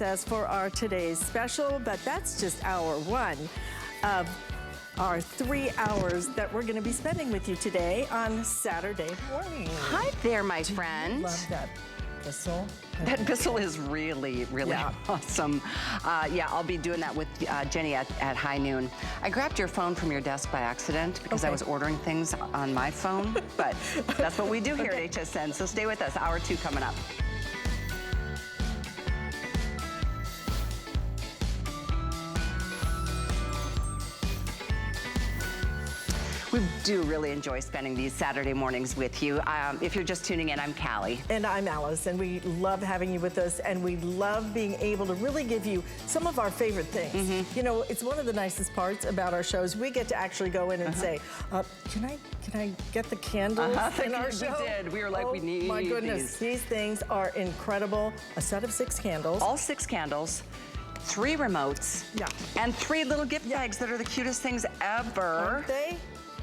access for our today's special, but that's just hour one of our 3 hours that we're gonna be spending with you today on Saturday morning. Hi there, my friend. Love that whistle. That whistle is really, really awesome. Yeah, I'll be doing that with Jenny at high noon. I grabbed your phone from your desk by accident because I was ordering things on my phone, but that's what we do here at HSN, so stay with us. Hour 2 coming up. We do really enjoy spending these Saturday mornings with you. If you're just tuning in, I'm Callie. And I'm Alyce, and we love having you with us, and we love being able to really give you some of our favorite things. You know, it's one of the nicest parts about our shows. We get to actually go in and say, can I get the candles in our show? We did. We were like, we need my goodness, these things are incredible. A set of 6 candles. All 6 candles. 3 remotes. And 3 little gift bags that are the cutest things ever. Aren't they?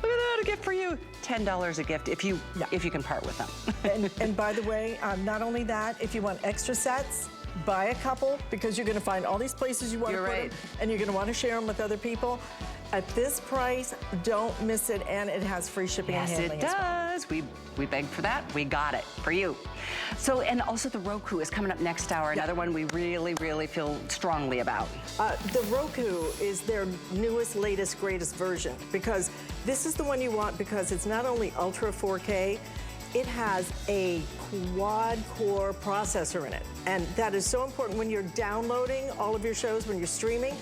Look at that, a gift for you. $10 a gift if you can part with them. and by the way, not only that, if you want extra sets, buy a couple because you're gonna find all these places you want to put them, and you're gonna want to share them with other people. At this price, don't miss it, and it has free shipping and handling. Yes, it does. We begged for that. We got it for you. So, and also the Roku is coming up next hour. Another one we really, really feel strongly about. The Roku is their newest, latest, greatest version because this is the one you want because it's not only Ultra 4K, it has a quad-core processor in it. And that is so important when you're downloading all of your shows, when you're streaming.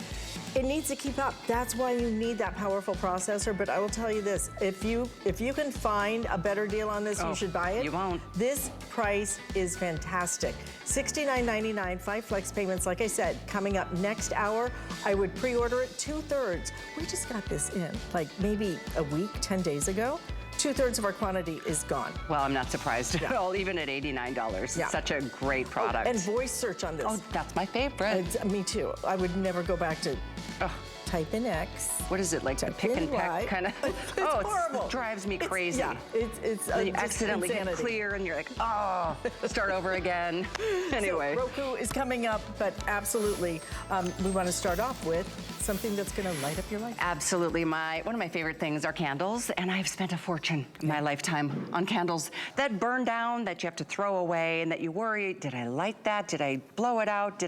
It needs to keep up. That's why you need that powerful processor. But I will tell you this, if you can find a better deal on this, you should buy it. You won't. This price is fantastic. $69.99, 5 flex payments, like I said, coming up next hour. I would pre-order it 2/3. We just got this in like maybe a week, 10 days ago. 2/3 of our quantity is gone. Well, I'm not surprised at all, even at $89. It's such a great product. And voice search on this. Oh, that's my favorite. Me too. I would never go back to type in X. What is it, like the pick and peck kind of? It's horrible. It drives me crazy. It's you accidentally insanity. hit clear and you're like, oh, start over again. Anyway. So Roku is coming up, but absolutely, we want to start off with something that's going to light up your life. Absolutely. One of my favorite things are candles, and I've spent a fortune in my lifetime on candles that burn down, that you have to throw away, and that you worry, did I light that? Did I blow it out?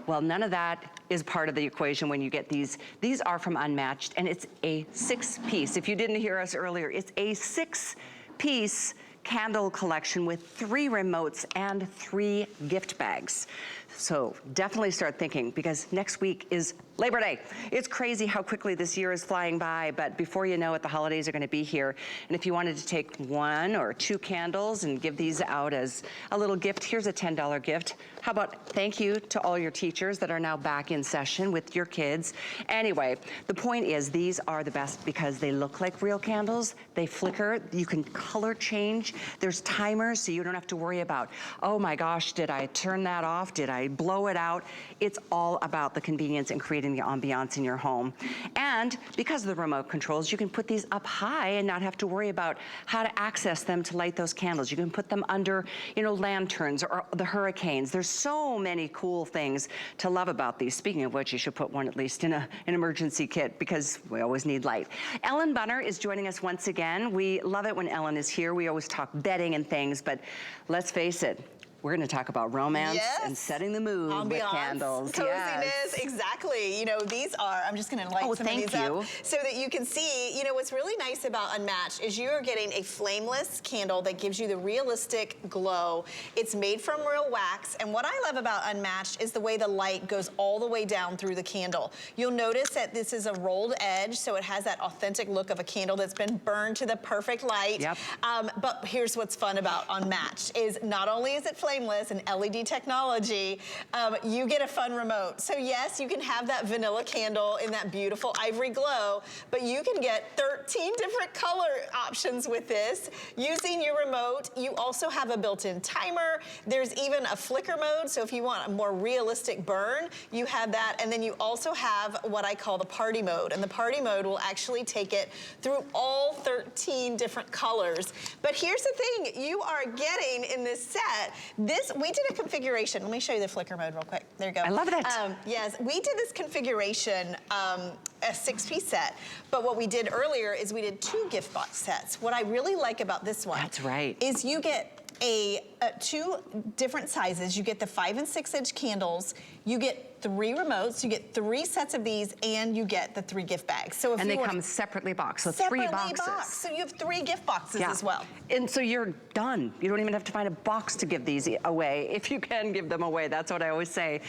Well, none of that is part of the equation when you get these. These are from Unmatched, and it's a 6-piece. If you didn't hear us earlier, it's a 6-piece candle collection with 3 remotes and 3 gift bags. So definitely start thinking, because next week is Labor Day. It's crazy how quickly this year is flying by, but before you know it, the holidays are gonna be here. And if you wanted to take 1 or 2 candles and give these out as a little gift, here's a $10 gift. How about thank you to all your teachers that are now back in session with your kids. Anyway, the point is these are the best because they look like real candles. They flicker, you can color change. There's timers, so you don't have to worry about, oh my gosh, did I turn that off? Did I blow it out? It's all about the convenience and creating the ambiance in your home. And because of the remote controls, you can put these up high and not have to worry about how to access them to light those candles. You can put them under, lanterns or the hurricanes. There's so many cool things to love about these. Speaking of which, you should put one at least in an emergency kit because we always need light. Ellen Bunner is joining us once again. We love it when Ellen is here. We always talk bedding and things, but let's face it, we're going to talk about romance and setting the mood ambiance, with candles. Coziness, exactly. These are, I'm just going to light some of these up so that you can see, what's really nice about Unmatched is you're getting a flameless candle that gives you the realistic glow. It's made from real wax, and what I love about Unmatched is the way the light goes all the way down through the candle. You'll notice that this is a rolled edge, so it has that authentic look of a candle that's been burned to the perfect light. But here's what's fun about Unmatched is not only is it flameless and LED technology, you get a fun remote. So yes, you can have that vanilla candle in that beautiful ivory glow, but you can get 13 different color options with this using your remote. You also have a built-in timer. There's even a flicker mode, so if you want a more realistic burn, you have that. And then you also have what I call the party mode, and the party mode will actually take it through all 13 different colors. But here's the thing, you are getting in this set We did a configuration. Let me show you the flicker mode real quick. There you go. I love that. Yes, we did this configuration, a 6-piece set, but what we did earlier is we did 2 gift box sets. What I really like about this one, that's right, is you get 2 different sizes. You get the 5 and 6 inch candles. You get 3 remotes. You get 3 sets of these, and you get the 3 gift bags. So if and they come separately boxed, so 3 boxes. So you have 3 gift boxes as well. And so you're done. You don't even have to find a box to give these away. If you can give them away, that's what I always say,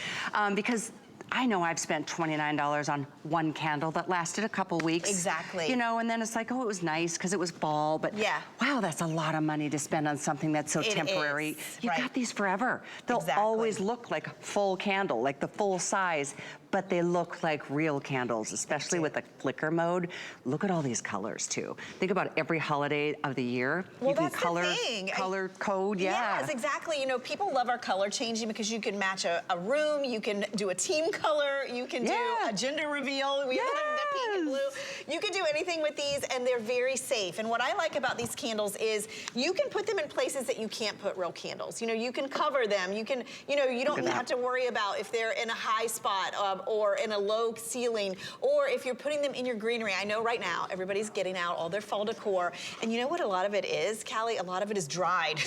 because I know I've spent $29 on one candle that lasted a couple weeks. Exactly. You know, and then it's like, oh, it was nice because it was fall, but wow, that's a lot of money to spend on something that's so temporary. You've got these forever. They'll always look like a full candle, like the full size, but they look like real candles, especially with the flicker mode. Look at all these colors too. Think about every holiday of the year. Well, you can that's color, the thing. color code, Yes, exactly. You know, people love our color changing because you can match a room, you can do a team color, you can do a gender reveal. We have the pink and blue. You can do anything with these, and they're very safe. And what I like about these candles is you can put them in places that you can't put real candles. You know, you can cover them. You can, you know, you don't have to worry about if they're in a high spot or in a low ceiling, or if you're putting them in your greenery. I know right now everybody's getting out all their fall decor, and you know what a lot of it is, Callie? A lot of it is dried,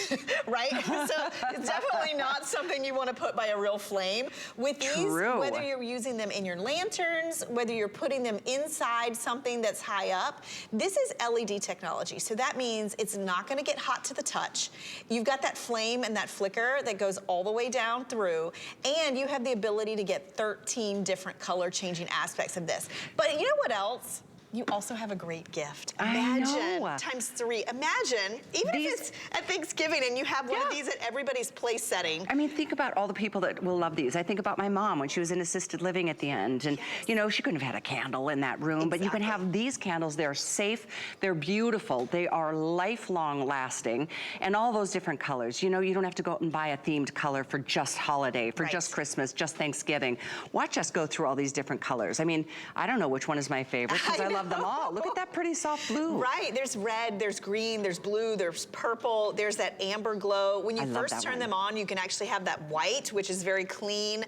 right? So it's definitely not something you want to put by a real flame. With these, whether you're using them in your lanterns, whether you're putting them inside something that's high up, this is LED technology. So that means it's not going to get hot to the touch. You've got that flame and that flicker that goes all the way down through, and you have the ability to get 13 different color changing aspects of this. But you know what else? You also have a great gift. Imagine times 3. Imagine, even if it's at Thanksgiving and you have one of these at everybody's place setting. I mean, think about all the people that will love these. I think about my mom when she was in assisted living at the end, and you know, she couldn't have had a candle in that room, but you can have these candles. They're safe, they're beautiful, they are lifelong lasting, and all those different colors. You know, you don't have to go out and buy a themed color for just holiday, for just Christmas, just Thanksgiving. Watch us go through all these different colors. I mean, I don't know which one is my favorite because I love them all. Look at that pretty soft blue. Right, there's red, there's green, there's blue, there's purple, there's that amber glow. When you first turn them on, you can actually have that white, which is very clean.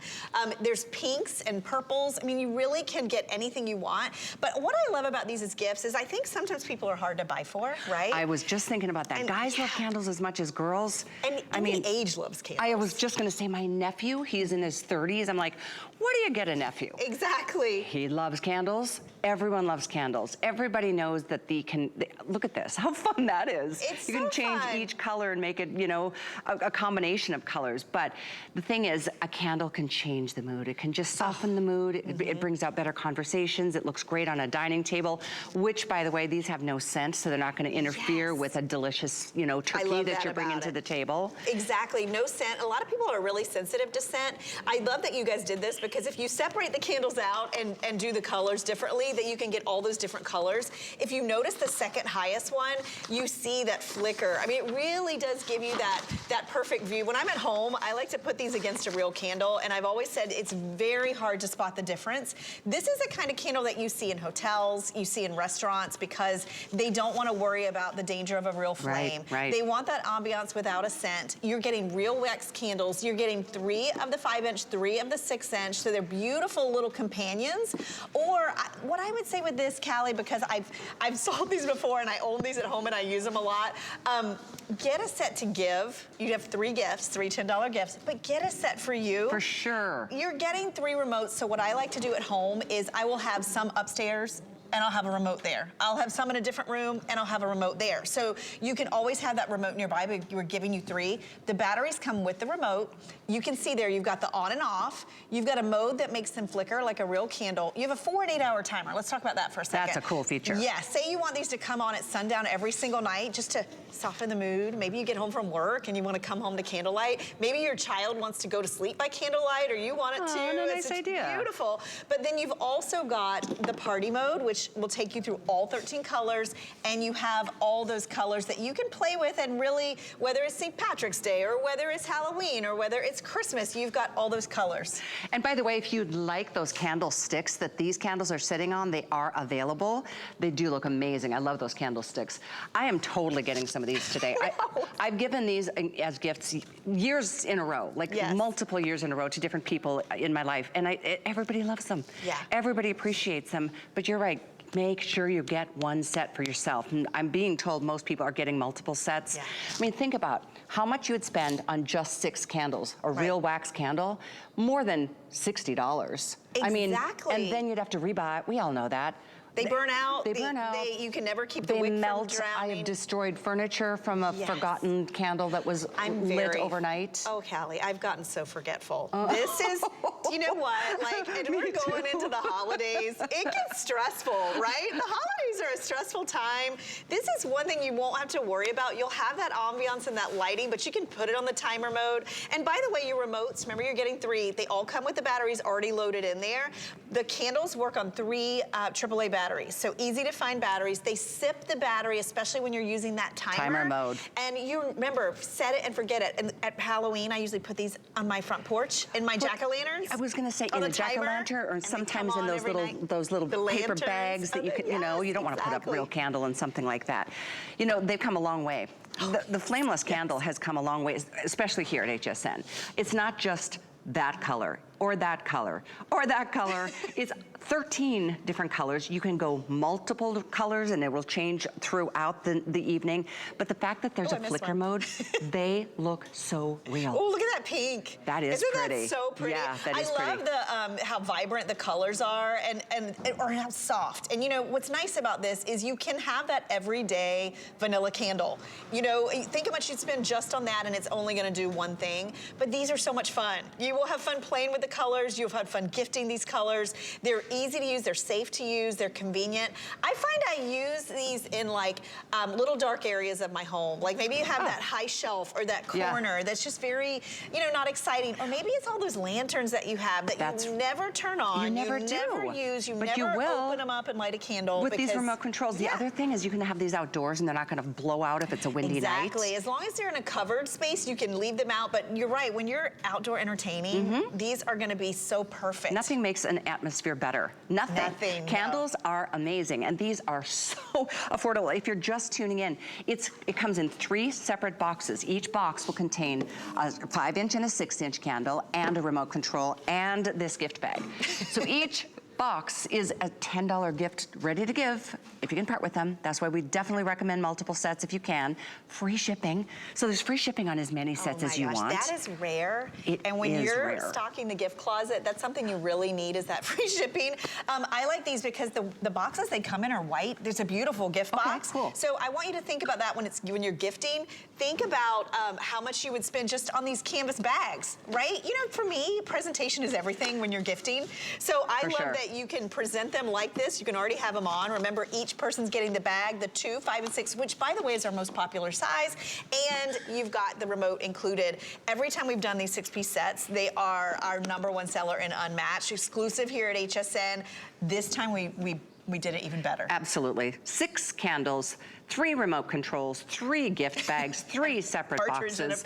There's pinks and purples. I mean, you really can get anything you want. But what I love about these as gifts is I think sometimes people are hard to buy for, right? I was just thinking about that. And guys love candles as much as girls. And I mean, age loves candles. I was just gonna say my nephew, he's in his 30s. I'm like, what do you get a nephew? Exactly. He loves candles. Everyone loves candles. Everybody knows that look at this, how fun that is. It's you can change each color and make it, you know, a combination of colors. But the thing is, a candle can change the mood. It can just soften the mood. It brings out better conversations. It looks great on a dining table, which, by the way, these have no scent, so they're not going to interfere with a delicious, you know, turkey that you're bringing to the table. Exactly, no scent. A lot of people are really sensitive to scent. I love that you guys did this because if you separate the candles out and do the colors differently, that you can get all those different colors. If you notice the second highest one, you see that flicker. I mean, it really does give you that perfect view. When I'm at home, I like to put these against a real candle, and I've always said it's very hard to spot the difference. This is the kind of candle that you see in hotels, you see in restaurants, because they don't want to worry about the danger of a real flame. They want that ambiance without a scent. You're getting real wax candles. You're getting 3 of the 5-inch, 3 of the 6-inch, so they're beautiful little companions. Or what I would say with this, Callie, because I've sold these before and I own these at home and I use them a lot. Get a set to give. You have 3 gifts, 3 $10 gifts, but get a set for you. For sure. You're getting 3 remotes, so what I like to do at home is I will have some upstairs and I'll have a remote there. I'll have some in a different room and I'll have a remote there. So you can always have that remote nearby, but we're giving you 3. The batteries come with the remote. You can see there, you've got the on and off. You've got a mode that makes them flicker like a real candle. You have a 4 and 8 hour timer. Let's talk about that for a second. That's a cool feature. Yeah, say you want these to come on at sundown every single night just to soften the mood. Maybe you get home from work and you want to come home to candlelight. Maybe your child wants to go to sleep by candlelight or you want it to. Nice idea. Beautiful. But then you've also got the party mode, which will take you through all 13 colors, and you have all those colors that you can play with, and really, whether it's St. Patrick's Day or whether it's Halloween or whether it's it's Christmas, you've got all those colors. And by the way, if you'd like those candlesticks that these candles are sitting on, they are available. They do look amazing. I love those candlesticks. I am totally getting some of these today. I've given these as gifts years in a row, like multiple years in a row to different people in my life. And everybody loves them. Yeah. Everybody appreciates them. But you're right. Make sure you get one set for yourself. And I'm being told most people are getting multiple sets. Yeah. I mean, think about how much you would spend on just 6 candles, a real wax candle, more than $60. Exactly. I mean, and then you'd have to rebuy. We all know that. They burn out. They burn out. You can never keep the wick melt. from drowning. I have destroyed furniture from a forgotten candle that was lit overnight. Oh, Callie, I've gotten so forgetful. This is, you know what? Like, and we're going into the holidays. It gets stressful, right? The holidays are a stressful time. This is one thing you won't have to worry about. You'll have that ambiance and that lighting, but you can put it on the timer mode. And by the way, your remotes, remember you're getting 3. They all come with the batteries already loaded in there. The candles work on 3 AAA batteries. So easy to find batteries. They sip the battery, especially when you're using that timer mode. And you remember, set it and forget it. And at Halloween, I usually put these on my front porch in my jack-o'-lanterns. I was going to say in a jack-o'-lantern, or sometimes in those little paper bags that you can, you know, you don't want to put up a real candle in something like that. You know, they've come a long way. The flameless candle has come a long way, especially here at HSN. It's not just that color, or that color, or that color. It's 13 different colors. You can go multiple colors and it will change throughout the evening. But the fact that there's a flicker mode, they look so real. Oh, look at that pink. That is pretty. Isn't that so pretty? Yeah, that is pretty. I love how vibrant the colors are or how soft. And you know, what's nice about this is you can have that everyday vanilla candle. You know, think how much you'd spend just on that and it's only gonna do one thing. But these are so much fun. You will have fun playing with the colors. You've had fun gifting these colors. They're easy to use. They're safe to use. They're convenient. I find I use these in like little dark areas of my home. Like maybe you have that high shelf or that corner that's just very, you know, not exciting. Or maybe it's all those lanterns that you have that you never turn on. You never use. You but never you will open them up and light a candle. With these remote controls. The other thing is you can have these outdoors and they're not going to blow out if it's a windy night. Exactly. As long as they're in a covered space, you can leave them out. But you're right. When you're outdoor entertaining, these are going to be so perfect. Nothing makes an atmosphere better. Nothing. Candles are amazing, and these are so affordable. If you're just tuning in, it comes in 3 separate boxes. Each box will contain a 5-inch and a 6-inch candle and a remote control and this gift bag. So each box is a $10 gift ready to give if you can part with them. That's why we definitely recommend multiple sets if you can. Free shipping. So there's free shipping on as many sets as you want. That is rare. And when you're stocking the gift closet, that's something you really need is that free shipping. I like these because the boxes they come in are white. There's a beautiful gift box. Cool. So I want you to think about that when you're gifting. Think about how much you would spend just on these canvas bags, right? You know, for me, presentation is everything when you're gifting. So I love that you can present them like this. You can already have them on. Remember, each person's getting the bag, the 2, 5, and 6, which by the way is our most popular size. And you've got the remote included. Every time we've done these 6-piece sets, they are our #1 seller in Unmatched, exclusive here at HSN. This time we did it even better. Absolutely. 6 candles, 3 remote controls, 3 gift bags, 3 separate boxes.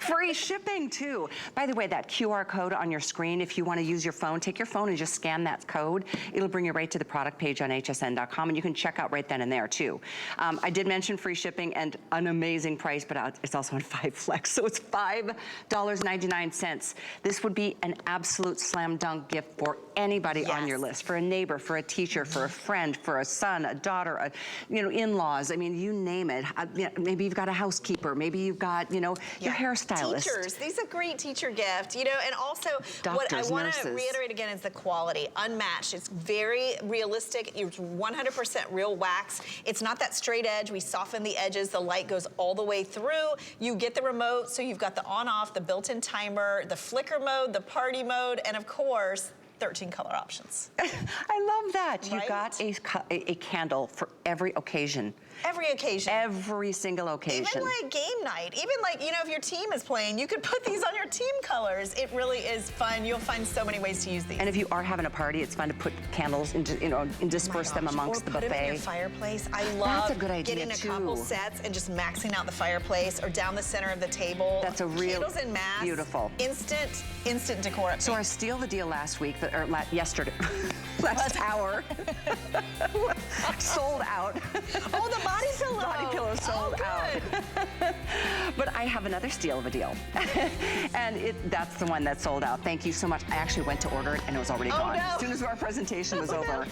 Free shipping too. By the way, that QR code on your screen, if you want to use your phone, take your phone and just scan that code. It'll bring you right to the product page on hsn.com, and you can check out right then and there too. I did mention free shipping and an amazing price, but it's also on 5 Flex, so it's $5.99. This would be an absolute slam dunk gift for anybody on your list, for a neighbor, for a teacher, for a friend, for a son, a daughter, in-laws. I mean, you name it. Maybe you've got a housekeeper. Maybe you've got, your hairstylist. Teachers. These are a great teacher gift, and also doctors, what I want to nurses. reiterate again is the quality. Unmatched. It's very realistic. It's 100% real wax. It's not that straight edge. We soften the edges. The light goes all the way through. You get the remote, so you've got the on-off, the built-in timer, the flicker mode, the party mode, and of course, 13 color options. I love that. Right? You've got a candle for every occasion. Every occasion. Every single occasion. Even like game night. Even like, you know, if your team is playing, you could put these on your team colors. It really is fun. You'll find so many ways to use these. And if you are having a party, it's fun to put candles into, you know, and disperse them amongst the buffet. Or put them in your fireplace. I love That's a good idea getting a too. couple sets and just maxing out the fireplace or down the center of the table. That's a real candles en masse. Beautiful. Instant decor. So our steal the deal last week, or yesterday, last hour, sold out. Oh, the body pillow. Body pillow sold out. But I have another steal of a deal. And that's the one that sold out. Thank you so much. I actually went to order it and it was already gone. No. As soon as our presentation was over.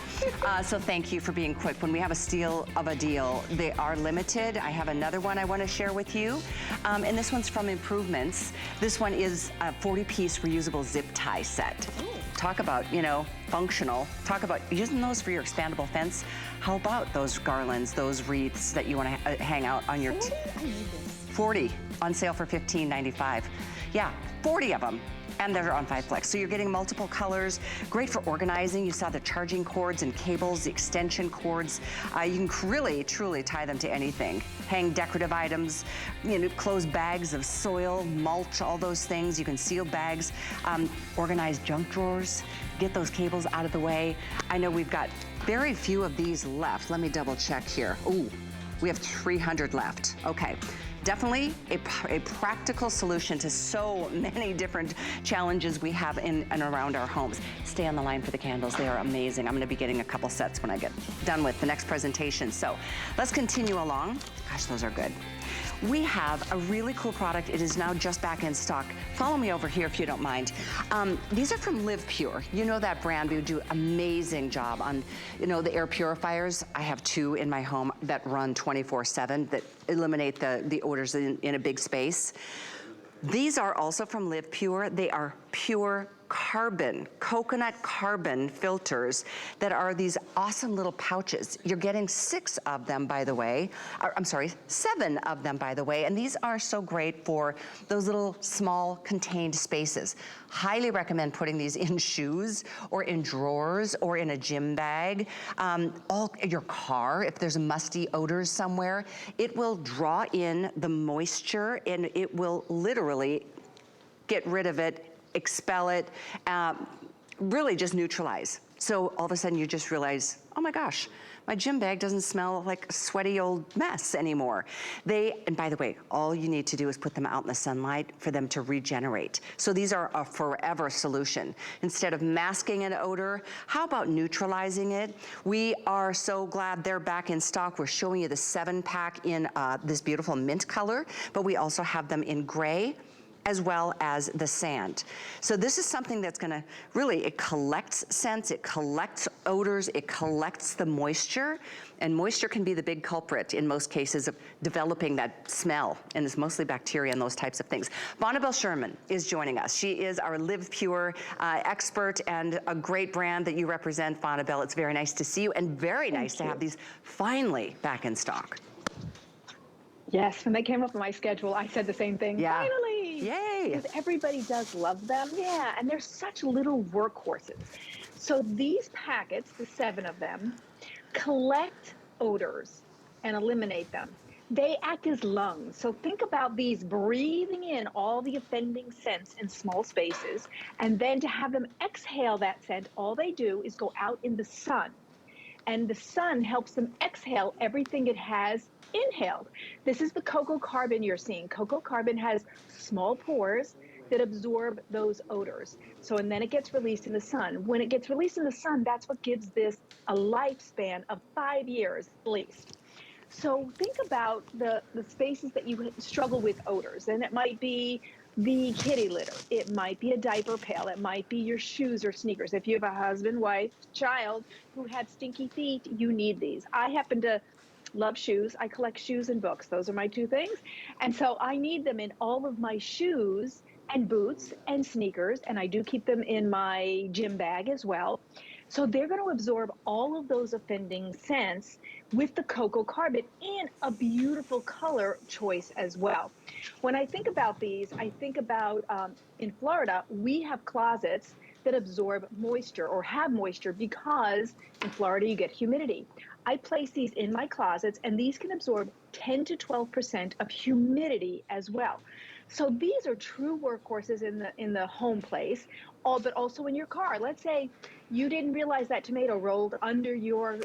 So thank you for being quick. When we have a steal of a deal, they are limited. I have another one I want to share with you. And this one's from Improvements. This one is a 40-piece reusable zip tie set. Ooh. Talk about, you know, functional. Talk about using those for your expandable fence. How about those garlands, those wreaths that you want to hang out on your... 40? I need this. 40 on sale for $15.95. Yeah, 40 of them. And they're on 5-flex. So you're getting multiple colors, great for organizing. You saw the charging cords and cables, the extension cords. You can really, truly tie them to anything. Hang decorative items, you know, close bags of soil, mulch, all those things. You can seal bags, organize junk drawers, get those cables out of the way. I know we've got very few of these left. Let me double check here. Ooh, we have 300 left. Okay. Definitely a practical solution to so many different challenges we have in and around our homes. Stay on the line for the candles. They are amazing. I'm going to be getting a couple sets when I get done with the next presentation. So let's continue along. Gosh, those are good. We have a really cool product. It is now just back in stock. Follow me over here if you don't mind. These are from Live Pure. You know that brand. We do amazing job on, you know, the air purifiers. I have 2 in my home that run 24/7 that eliminate the odors in a big space. These are also from Live Pure. They are pure carbon, coconut carbon filters that are these awesome little pouches. You're getting 6 of them, by the way. I'm sorry, 7 of them, by the way. And these are so great for those little small contained spaces. Highly recommend putting these in shoes or in drawers or in a gym bag. Your car, if there's musty odors somewhere, it will draw in the moisture and it will literally get rid of it, expel it, really just neutralize. So all of a sudden you just realize, oh my gosh, my gym bag doesn't smell like a sweaty old mess anymore. And by the way, all you need to do is put them out in the sunlight for them to regenerate. So these are a forever solution. Instead of masking an odor, how about neutralizing it? We are so glad they're back in stock. We're showing you the 7-pack in this beautiful mint color, but we also have them in gray, as well as the sand. So this is something that's gonna really, it collects scents, it collects odors, it collects the moisture, and moisture can be the big culprit in most cases of developing that smell, and it's mostly bacteria and those types of things. Bonnabelle Sherman is joining us. She is our Live Pure expert and a great brand that you represent, Bonnabelle. It's very nice to see you and very nice to have these finally back in stock. Yes, when they came up on my schedule, I said the same thing. Yeah. Finally! Yay! Because everybody does love them. Yeah, and they're such little workhorses. So these packets, the 7 of them, collect odors and eliminate them. They act as lungs. So think about these breathing in all the offending scents in small spaces, and then to have them exhale that scent, all they do is go out in the sun. And the sun helps them exhale everything it has inhaled. This is the cocoa carbon you're seeing. Cocoa carbon has small pores that absorb those odors. So, and then it gets released in the sun. When it gets released in the sun, that's what gives this a lifespan of 5 years at least. So think about the spaces that you struggle with odors. And it might be the kitty litter. It might be a diaper pail. It might be your shoes or sneakers. If you have a husband, wife, child who had stinky feet, you need these. I happen to love shoes. I collect shoes and books. Those are my 2 things. And so I need them in all of my shoes and boots and sneakers. And I do keep them in my gym bag as well. So they're going to absorb all of those offending scents with the cocoa carbon and a beautiful color choice as well. When I think about these, I think about in Florida, we have closets that absorb moisture or have moisture, because in Florida you get humidity. I place these in my closets, and these can absorb 10 to 12% of humidity as well. So these are true workhorses in the home place, but also in your car. Let's say you didn't realize that tomato rolled under your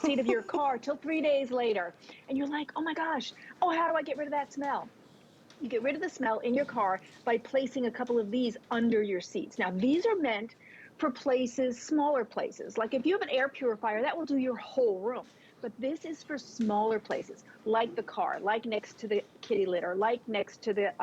seat of your car till 3 days later, and you're like, oh my gosh, how do I get rid of that smell? You get rid of the smell in your car by placing a couple of these under your seats. Now, these are meant for places, smaller places. Like if you have an air purifier, that will do your whole room. But this is for smaller places, like the car, like next to the kitty litter, like next to the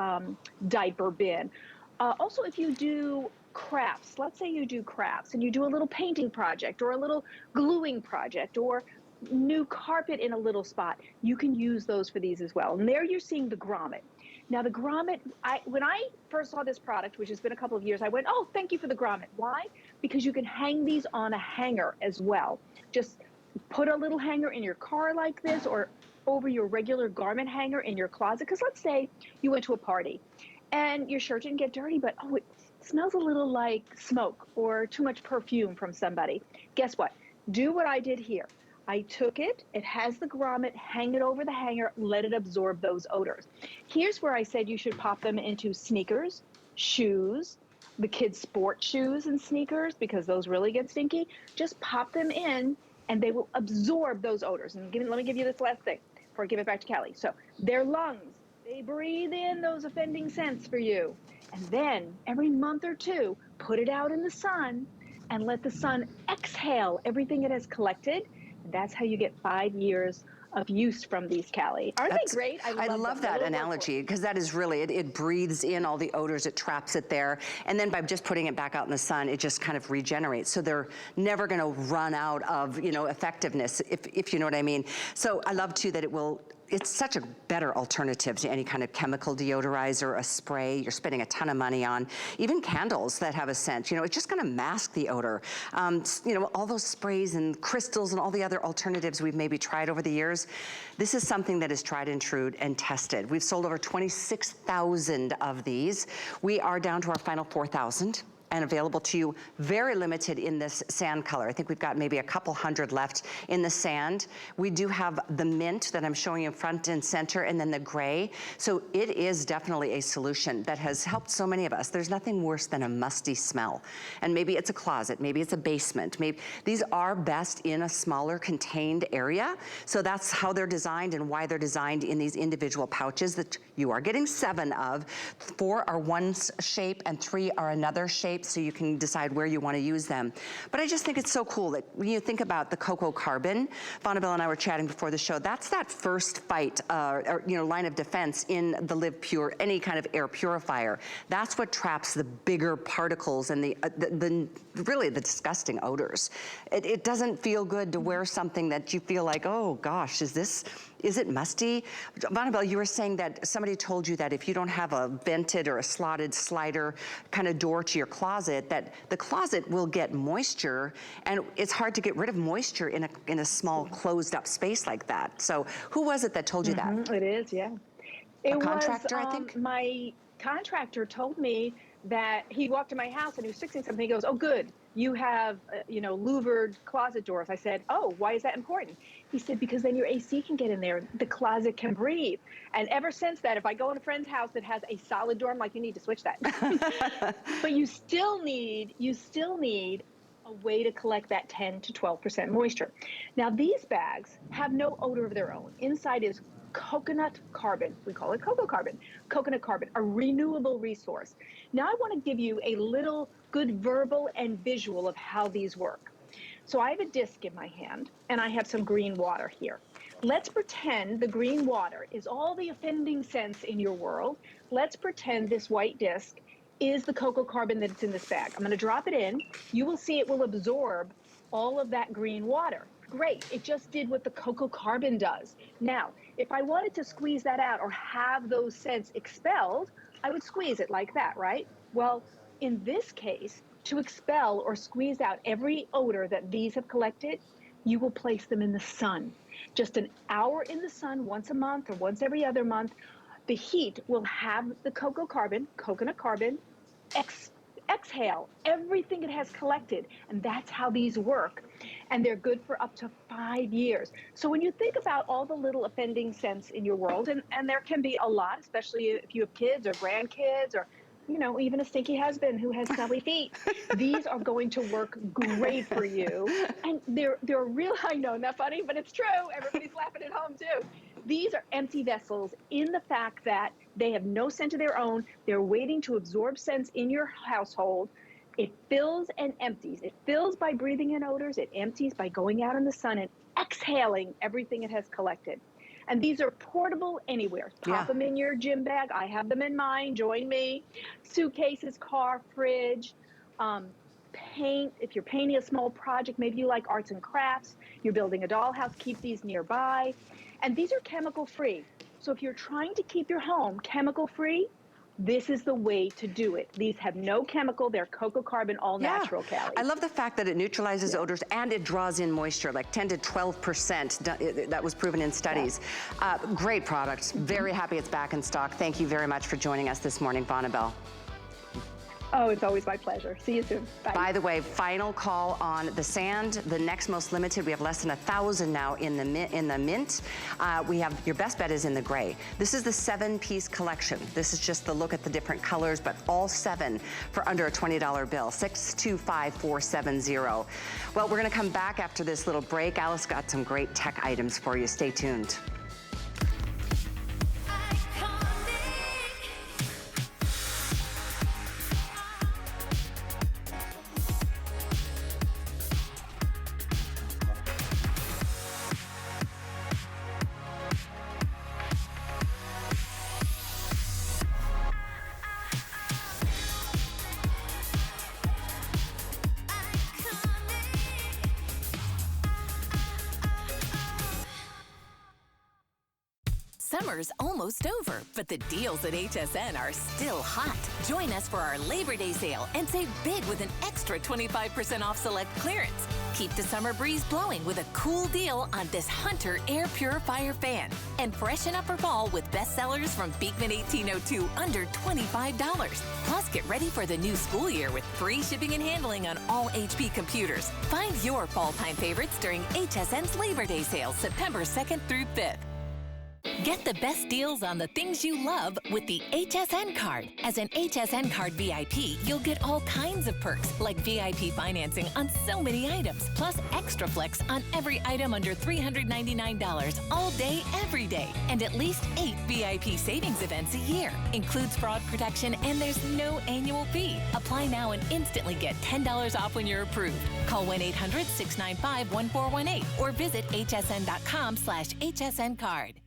diaper bin. Also, if you do crafts, let's say you do crafts and you do a little painting project or a little gluing project or new carpet in a little spot, you can use those for these as well. And there you're seeing the grommet. Now the grommet, when I first saw this product, which has been a couple of years, I went, oh, thank you for the grommet. Why? Because you can hang these on a hanger as well. Just put a little hanger in your car like this, or over your regular garment hanger in your closet. Because let's say you went to a party and your shirt didn't get dirty, but it smells a little like smoke or too much perfume from somebody. Guess what? Do what I did here. I took it, it has the grommet, hang it over the hanger, let it absorb those odors. Here's where I said you should pop them into sneakers, shoes, the kids' sport shoes and sneakers, because those really get stinky. Just pop them in and they will absorb those odors. And let me give you this last thing before I give it back to Callie. So their lungs, they breathe in those offending scents for you. And then every month or two, put it out in the sun and let the sun exhale everything it has collected. That's how you get 5 years of use from these, Callie. Aren't they great? I love that analogy, because that is really, it breathes in all the odors, it traps it there, and then by just putting it back out in the sun, it just kind of regenerates. So they're never gonna run out of, effectiveness, if you know what I mean. So I love too that it's such a better alternative to any kind of chemical deodorizer, a spray you're spending a ton of money on. Even candles that have a scent, it's just gonna mask the odor. All those sprays and crystals and all the other alternatives we've maybe tried over the years, this is something that is tried and true and tested. We've sold over 26,000 of these. We are down to our final 4,000. And available to you, very limited in this sand color. I think we've got maybe a couple hundred left in the sand. We do have the mint that I'm showing you front and center, and then the gray. So it is definitely a solution that has helped so many of us. There's nothing worse than a musty smell. And maybe it's a closet, maybe it's a basement. Maybe these are best in a smaller contained area. So that's how they're designed and why they're designed in these individual pouches that you are getting 7 of. 4 are one shape and 3 are another shape, so you can decide where you want to use them. But I just think it's so cool that when you think about the cocoa carbon, Vonabelle and I were chatting before the show, that's that first fight, line of defense in the Live Pure, any kind of air purifier. That's what traps the bigger particles and really the disgusting odors. It doesn't feel good to wear something that you feel like, oh gosh, is it musty? Vonabelle, you were saying that somebody told you that if you don't have a vented or a slotted slider kind of door to your closet, that the closet will get moisture, and it's hard to get rid of moisture in a small closed up space like that. So who was it that told you that? It is, yeah. A contractor, I think? My contractor told me that he walked to my house and he was fixing something. He goes, oh, good, you have, louvered closet doors. I said, oh, why is that important? He said, because then your AC can get in there, the closet can breathe. And ever since that, if I go in a friend's house that has a solid door, I'm like, you need to switch that. But you still need a way to collect that 10 to 12% moisture. Now, these bags have no odor of their own. Inside is coconut carbon. We call it cocoa carbon. Coconut carbon, a renewable resource. Now I want to give you a little good verbal and visual of how these work. So I have a disc in my hand and I have some green water here. Let's pretend the green water is all the offending scents in your world. Let's pretend this white disc is the cocoa carbon that's in this bag. I'm going to drop it in. You will see it will absorb all of that green water. Great, it just did what the cocoa carbon does. Now, if I wanted to squeeze that out or have those scents expelled, I would squeeze it like that, right? Well, in this case, to expel or squeeze out every odor that these have collected, you will place them in the sun. Just an hour in the sun once a month or once every other month. The heat will have the coconut carbon exhale everything it has collected. And that's how these work. And they're good for up to 5 years. So when you think about all the little offending scents in your world, and there can be a lot, especially if you have kids or grandkids or, you know, even a stinky husband who has smelly feet, these are going to work great for you. And they're real, I know, not funny, but it's true. Everybody's laughing at home too. These are empty vessels in the fact that they have no scent of their own. They're waiting to absorb scents in your household. It fills and empties. It fills by breathing in odors. It empties by going out in the sun and exhaling everything it has collected. And these are portable anywhere. Pop them in your gym bag. I have them in mine. Join me. Suitcases, car, fridge, paint. If you're painting a small project, maybe you like arts and crafts, you're building a dollhouse, keep these nearby. And these are chemical free. So if you're trying to keep your home chemical free, this is the way to do it. These have no chemical. They're cocoa carbon, all natural, Callie. I love the fact that it neutralizes odors and it draws in moisture, like 10 to 12%. That was proven in studies. Great products. Very happy it's back in stock. Thank you very much for joining us this morning, Bonnabelle. Oh, it's always my pleasure. See you soon. Bye. By the way, final call on the sand, the next most limited. We have less than 1,000 now in the mint. We have, your best bet is in the gray. This is the 7-piece collection. This is just the look at the different colors, but all 7 for under a $20 bill, 625470. Well, we're gonna come back after this little break. Alyce got some great tech items for you. Stay tuned. Summer's almost over, but the deals at HSN are still hot. Join us for our Labor Day sale and save big with an extra 25% off select clearance. Keep the summer breeze blowing with a cool deal on this Hunter Air Purifier fan. And freshen up for fall with bestsellers from Beekman 1802 under $25. Plus, get ready for the new school year with free shipping and handling on all HP computers. Find your fall time favorites during HSN's Labor Day sale, September 2nd through 5th. Get the best deals on the things you love with the HSN card. As an HSN card VIP, you'll get all kinds of perks like VIP financing on so many items, plus extra flex on every item under $399 all day, every day, and at least 8 VIP savings events a year. Includes fraud protection and there's no annual fee. Apply now and instantly get $10 off when you're approved. Call 1-800-695-1418 or visit hsn.com/HSN card.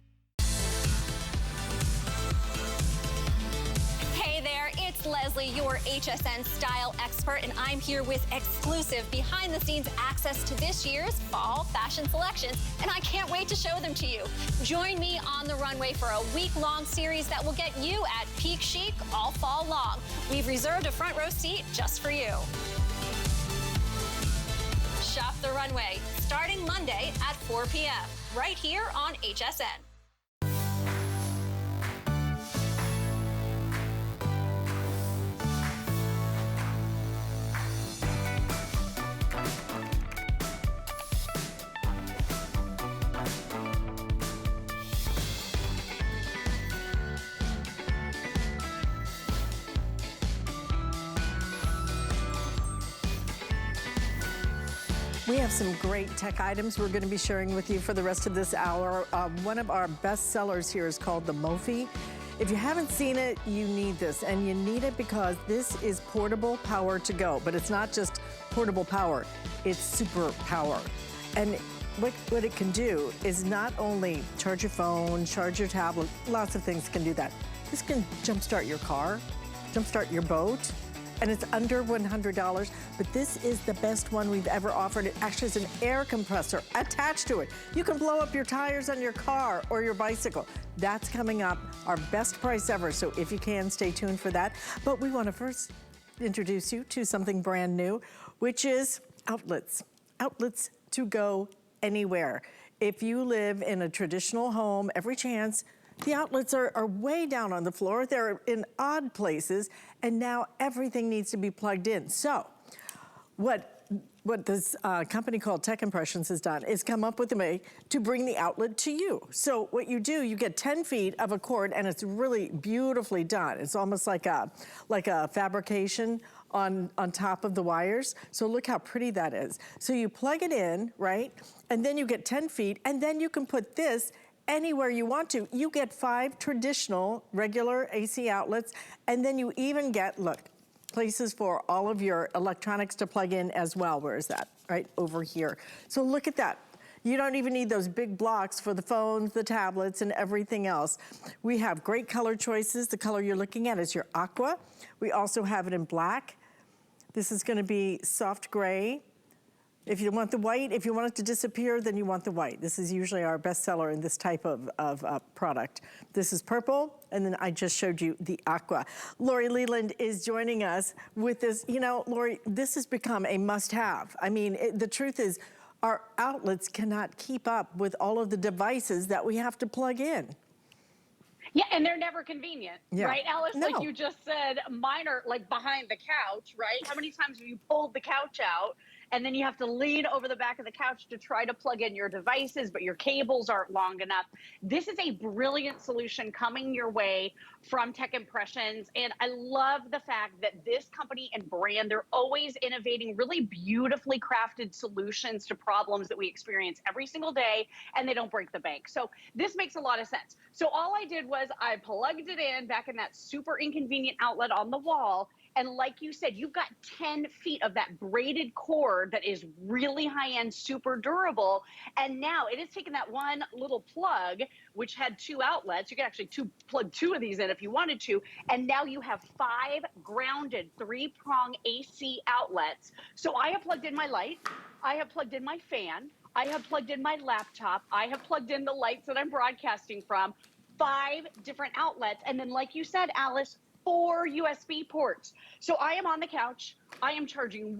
It's Leslie, your HSN style expert, and I'm here with exclusive behind-the-scenes access to this year's fall fashion selections, and I can't wait to show them to you. Join me on the runway for a week-long series that will get you at peak chic all fall long. We've reserved a front row seat just for you. Shop the runway, starting Monday at 4 p.m., right here on HSN. We have some great tech items we're going to be sharing with you for the rest of this hour. One of our best sellers here is called the Mophie. If you haven't seen it, you need this, and you need it because this is portable power to go, but it's not just portable power, it's super power. And what it can do is not only charge your phone, charge your tablet, lots of things can do that. This can jumpstart your car, jumpstart your boat, and it's under $100, but this is the best one we've ever offered. It actually is an air compressor attached to it. You can blow up your tires on your car or your bicycle. That's coming up, our best price ever, so if you can, stay tuned for that. But we want to first introduce you to something brand new, which is outlets. Outlets to go anywhere. If you live in a traditional home, every chance the outlets are way down on the floor. They're in odd places, and now everything needs to be plugged in. So what this company called Tech Impressions has done is come up with a way to bring the outlet to you. So what you do, you get 10 feet of a cord, and it's really beautifully done. It's almost like a fabrication on top of the wires. So look how pretty that is. So you plug it in, right? And then you get 10 feet, and then you can put this anywhere you want to. You get 5 traditional regular AC outlets, and then you even get, look, places for all of your electronics to plug in as well. Where is that? Right over here. So look at that. You don't even need those big blocks for the phones, the tablets, and everything else. We have great color choices. The color you're looking at is your aqua. We also have it in black. This is gonna be soft gray. If you want the white, if you want it to disappear, then you want the white. This is usually our best seller in this type of product. This is purple, and then I just showed you the aqua. Lori Leland is joining us with this. You know, Lori, this has become a must-have. I mean, the truth is, our outlets cannot keep up with all of the devices that we have to plug in. Yeah, and they're never convenient, right, Alyce? No. Like you just said, mine are like behind the couch, right? How many times have you pulled the couch out and then you have to lean over the back of the couch to try to plug in your devices, but your cables aren't long enough? This is a brilliant solution coming your way from Tech Impressions. And I love the fact that this company and brand, they're always innovating really beautifully crafted solutions to problems that we experience every single day, and they don't break the bank. So this makes a lot of sense. So all I did was I plugged it in back in that super inconvenient outlet on the wall. And like you said, you've got 10 feet of that braided cord that is really high-end, super durable. And now it has taken that one little plug, which had 2 outlets. You could actually plug 2 of these in if you wanted to. And now you have 5 grounded 3-prong AC outlets. So I have plugged in my light. I have plugged in my fan. I have plugged in my laptop. I have plugged in the lights that I'm broadcasting from. 5 different outlets. And then like you said, Alyce, 4 USB ports. So I am on the couch. I am charging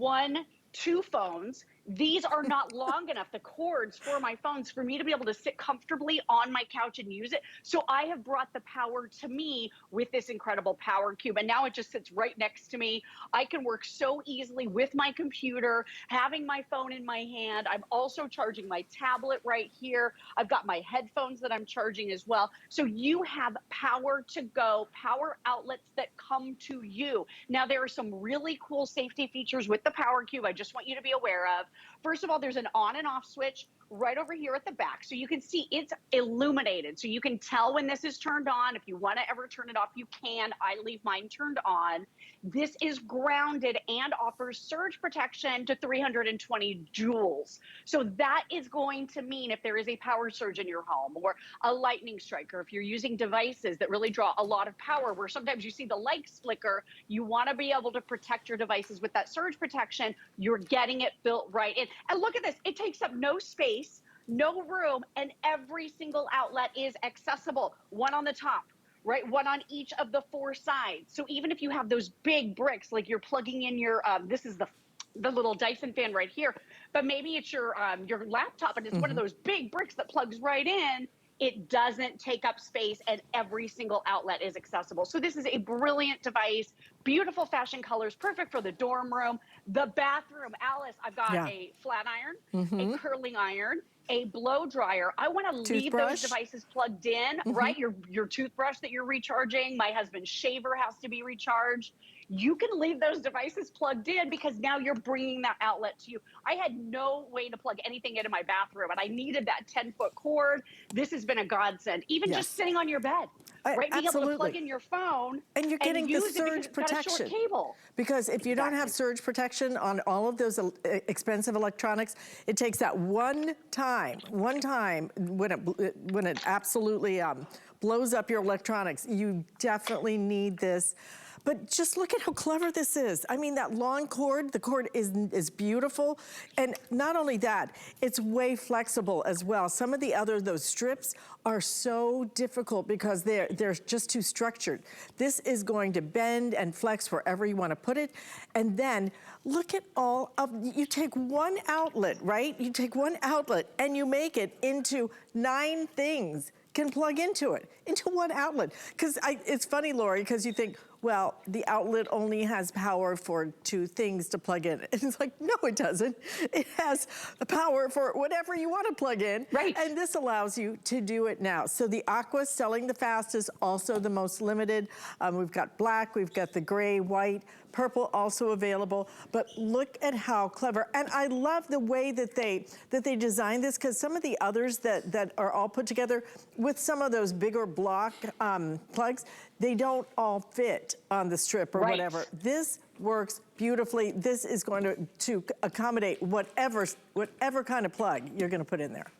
2 phones. These are not long enough, the cords for my phones, for me to be able to sit comfortably on my couch and use it. So I have brought the power to me with this incredible power cube. And now it just sits right next to me. I can work so easily with my computer, having my phone in my hand. I'm also charging my tablet right here. I've got my headphones that I'm charging as well. So you have power to go, power outlets that come to you. Now there are some really cool safety features with the power cube I just want you to be aware of. First of all, there's an on and off switch right over here at the back. So you can see it's illuminated. So you can tell when this is turned on. If you want to ever turn it off, you can. I leave mine turned on. This is grounded and offers surge protection to 320 joules. So that is going to mean if there is a power surge in your home or a lightning strike, or if you're using devices that really draw a lot of power, where sometimes you see the lights flicker, you want to be able to protect your devices with that surge protection. You're getting it built right in. And look at this. It takes up no space, no room, and every single outlet is accessible. One on the top, right? One on each of the 4 sides. So even if you have those big bricks, like you're plugging in your, this is the little Dyson fan right here, but maybe it's your laptop and it's one of those big bricks that plugs right in. It doesn't take up space, and every single outlet is accessible. So this is a brilliant device, beautiful fashion colors, perfect for the dorm room. The bathroom, Alyce, I've got a flat iron, a curling iron, a blow dryer. I want to leave those devices plugged in, right? Your toothbrush that you're recharging. My husband's shaver has to be recharged. You can leave those devices plugged in because now you're bringing that outlet to you. I had no way to plug anything into my bathroom, and I needed that 10-foot cord. This has been a godsend. Even just sitting on your bed, right? Being able to plug in your phone and you're getting the surge protection. Because if you don't have surge protection on all of those expensive electronics, it takes that one time when it absolutely blows up your electronics. You definitely need this. But just look at how clever this is. I mean, that long cord, the cord is beautiful. And not only that, it's way flexible as well. Some of the those strips are so difficult because they're just too structured. This is going to bend and flex wherever you want to put it. And then look at all of, you take one outlet, right? You take one outlet and you make it into 9 things. can plug into it, into one outlet. Because it's funny, Lori, because you think, well, the outlet only has power for 2 things to plug in. And it's like, no, it doesn't. It has the power for whatever you want to plug in. Right. And this allows you to do it now. So the aqua is selling the fastest, also the most limited. We've got black, we've got the gray, white, purple also available. But look at how clever. And I love the way that they designed this, because some of the others that are all put together with some of those bigger block plugs, they don't all fit on the strip or whatever. This works beautifully. This is going to accommodate whatever kind of plug you're going to put in there.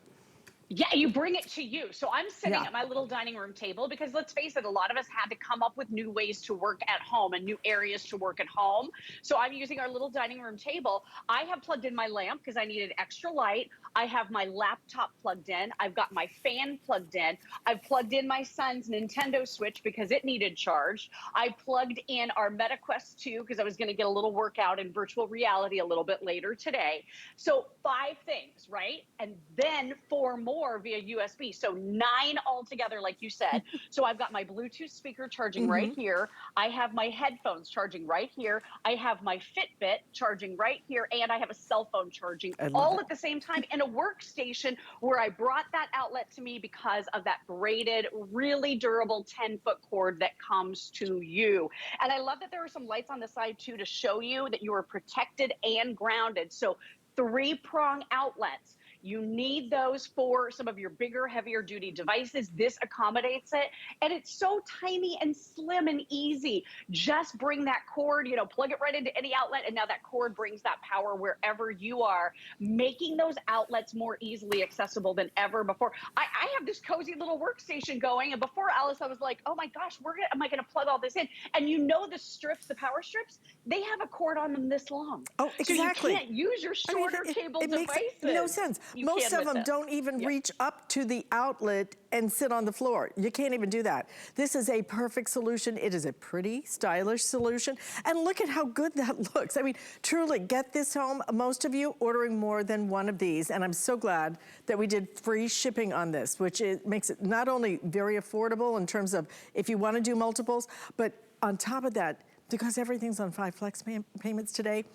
Yeah, you bring it to you. So I'm sitting at my little dining room table because let's face it, a lot of us had to come up with new ways to work at home and new areas to work at home. So I'm using our little dining room table. I have plugged in my lamp because I needed extra light. I have my laptop plugged in. I've got my fan plugged in. I've plugged in my son's Nintendo Switch because it needed charged. I plugged in our MetaQuest 2 because I was going to get a little workout in virtual reality a little bit later today. So 5 things, right? And then 4 more via USB. So 9 altogether, like you said. So I've got my Bluetooth speaker charging right here. I have my headphones charging right here. I have my Fitbit charging right here. And I have a cell phone charging all at the same time in a workstation where I brought that outlet to me because of that braided, really durable 10-foot cord that comes to you. And I love that there are some lights on the side too to show you that you are protected and grounded. So 3-prong outlets. You need those for some of your bigger, heavier duty devices. This accommodates it. And it's so tiny and slim and easy. Just bring that cord, plug it right into any outlet. And now that cord brings that power wherever you are, making those outlets more easily accessible than ever before. I have this cozy little workstation going. And before, Alyce, I was like, oh my gosh, am I going to plug all this in? And the strips, the power strips, they have a cord on them this long. Oh, exactly. So you can't use your shorter cable devices. It makes no sense. Most of them don't even reach up to the outlet and sit on the floor. You can't even do that. This is a perfect solution. It is a pretty, stylish solution. And look at how good that looks. I mean, truly, get this home. Most of you ordering more than one of these, and I'm so glad that we did free shipping on this, which makes it not only very affordable in terms of if you want to do multiples, but on top of that, because everything's on 5 flex payments today,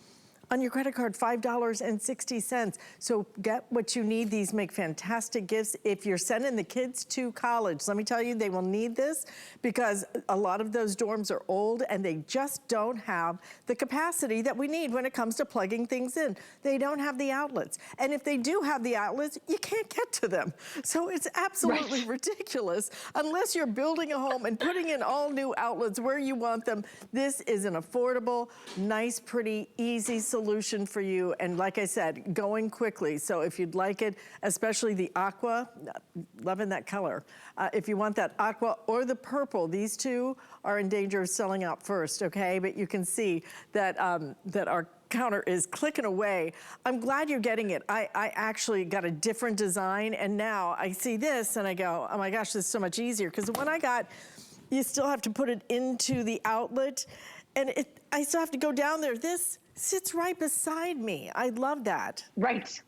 on your credit card, $5.60. So get what you need. These make fantastic gifts. If you're sending the kids to college, let me tell you, they will need this because a lot of those dorms are old and they just don't have the capacity that we need when it comes to plugging things in. They don't have the outlets. And if they do have the outlets, you can't get to them. So it's absolutely ridiculous. Unless you're building a home and putting in all new outlets where you want them, this is an affordable, nice, pretty, easy solution for you, and like I said, going quickly. So if you'd like it, especially the aqua, loving that color. If you want that aqua or the purple, these 2 are in danger of selling out first, okay? But you can see that, that our counter is clicking away. I'm glad you're getting it. I actually got a different design, and now I see this and I go, oh my gosh, this is so much easier, because the one I got, you still have to put it into the outlet, and I still have to go down there. This sits right beside me. I love that. Right.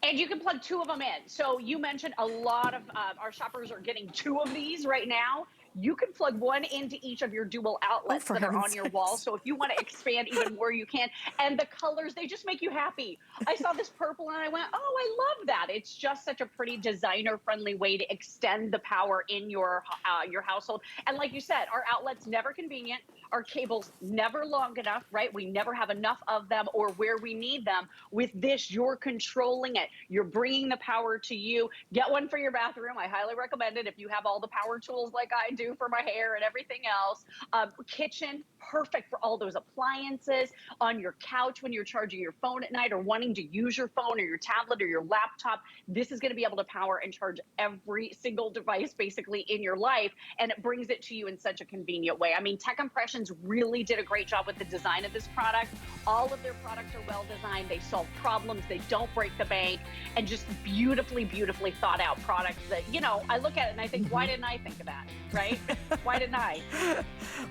And you can plug 2 of them in. So you mentioned a lot of our shoppers are getting 2 of these right now. You can plug 1 into each of your dual outlets that are on your wall. So if you want to expand even more, you can. And the colors, they just make you happy. I saw this purple and I went, oh, I love that. It's just such a pretty designer-friendly way to extend the power in your household. And like you said, our outlets never convenient. Our cables never long enough, right? We never have enough of them or where we need them. With this, you're controlling it. You're bringing the power to you. Get one for your bathroom. I highly recommend it if you have all the power tools like I do for my hair and everything else. Kitchen, perfect for all those appliances. On your couch when you're charging your phone at night or wanting to use your phone or your tablet or your laptop, this is going to be able to power and charge every single device basically in your life, and it brings it to you in such a convenient way. I mean, Tech Impressions really did a great job with the design of this product. All of their products are well designed. They solve problems. They don't break the bank, and just beautifully, beautifully thought out products that, I look at it and I think, why didn't I think of that, right? right? Why didn't I?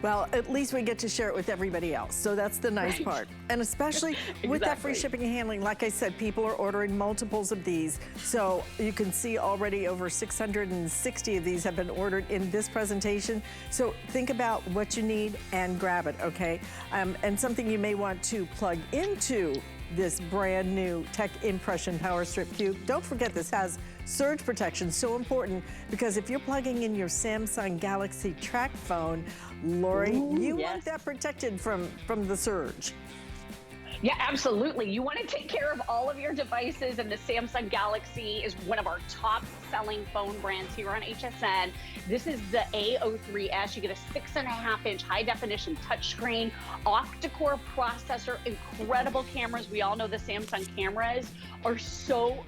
Well, at least we get to share it with everybody else. So that's the nice part. And especially with that free shipping and handling, like I said, people are ordering multiples of these. So you can see already over 660 of these have been ordered in this presentation. So think about what you need and grab it, okay? And something you may want to plug into this brand new Tech Impression Power Strip Cube. Don't forget this has surge protection, so important, because if you're plugging in your Samsung Galaxy Track phone, Lori, you want that protected from the surge. Yeah, absolutely. You want to take care of all of your devices, and the Samsung Galaxy is one of our top selling phone brands here on HSN. This is the A03s. You get a 6.5-inch high definition touchscreen, octa-core processor, incredible cameras. We all know the Samsung cameras are so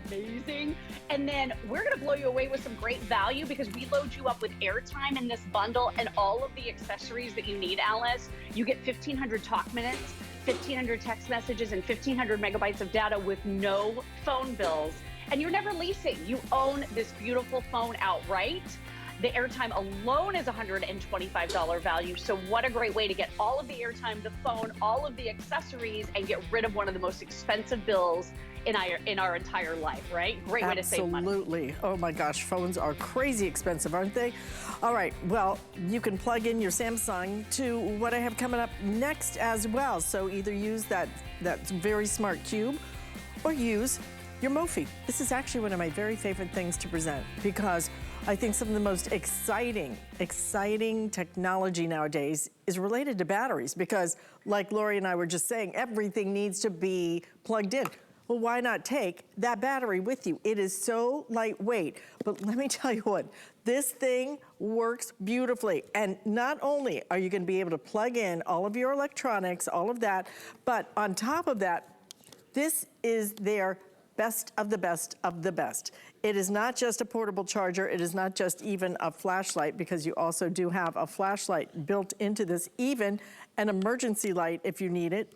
amazing. And then we're going to blow you away with some great value, because we load you up with airtime in this bundle and all of the accessories that you need, Alyce. You get 1,500 talk minutes, 1,500 text messages, and 1,500 megabytes of data with no phone bills. And you're never leasing. You own this beautiful phone outright. The airtime alone is $125 value. So what a great way to get all of the airtime, the phone, all of the accessories, and get rid of one of the most expensive bills in our entire life, right? Great way to save money. Absolutely. Oh my gosh, phones are crazy expensive, aren't they? All right, well, you can plug in your Samsung to what I have coming up next as well. So either use that very smart cube or use your Mophie. This is actually one of my very favorite things to present, because I think some of the most exciting technology nowadays is related to batteries, because like Lori and I were just saying, everything needs to be plugged in. Well, why not take that battery with you? It is so lightweight, but let me tell you what, this thing works beautifully. And not only are you gonna be able to plug in all of your electronics, all of that, but on top of that, this is their best of the best of the best. It is not just a portable charger. It is not just even a flashlight, because you also do have a flashlight built into this, even an emergency light if you need it.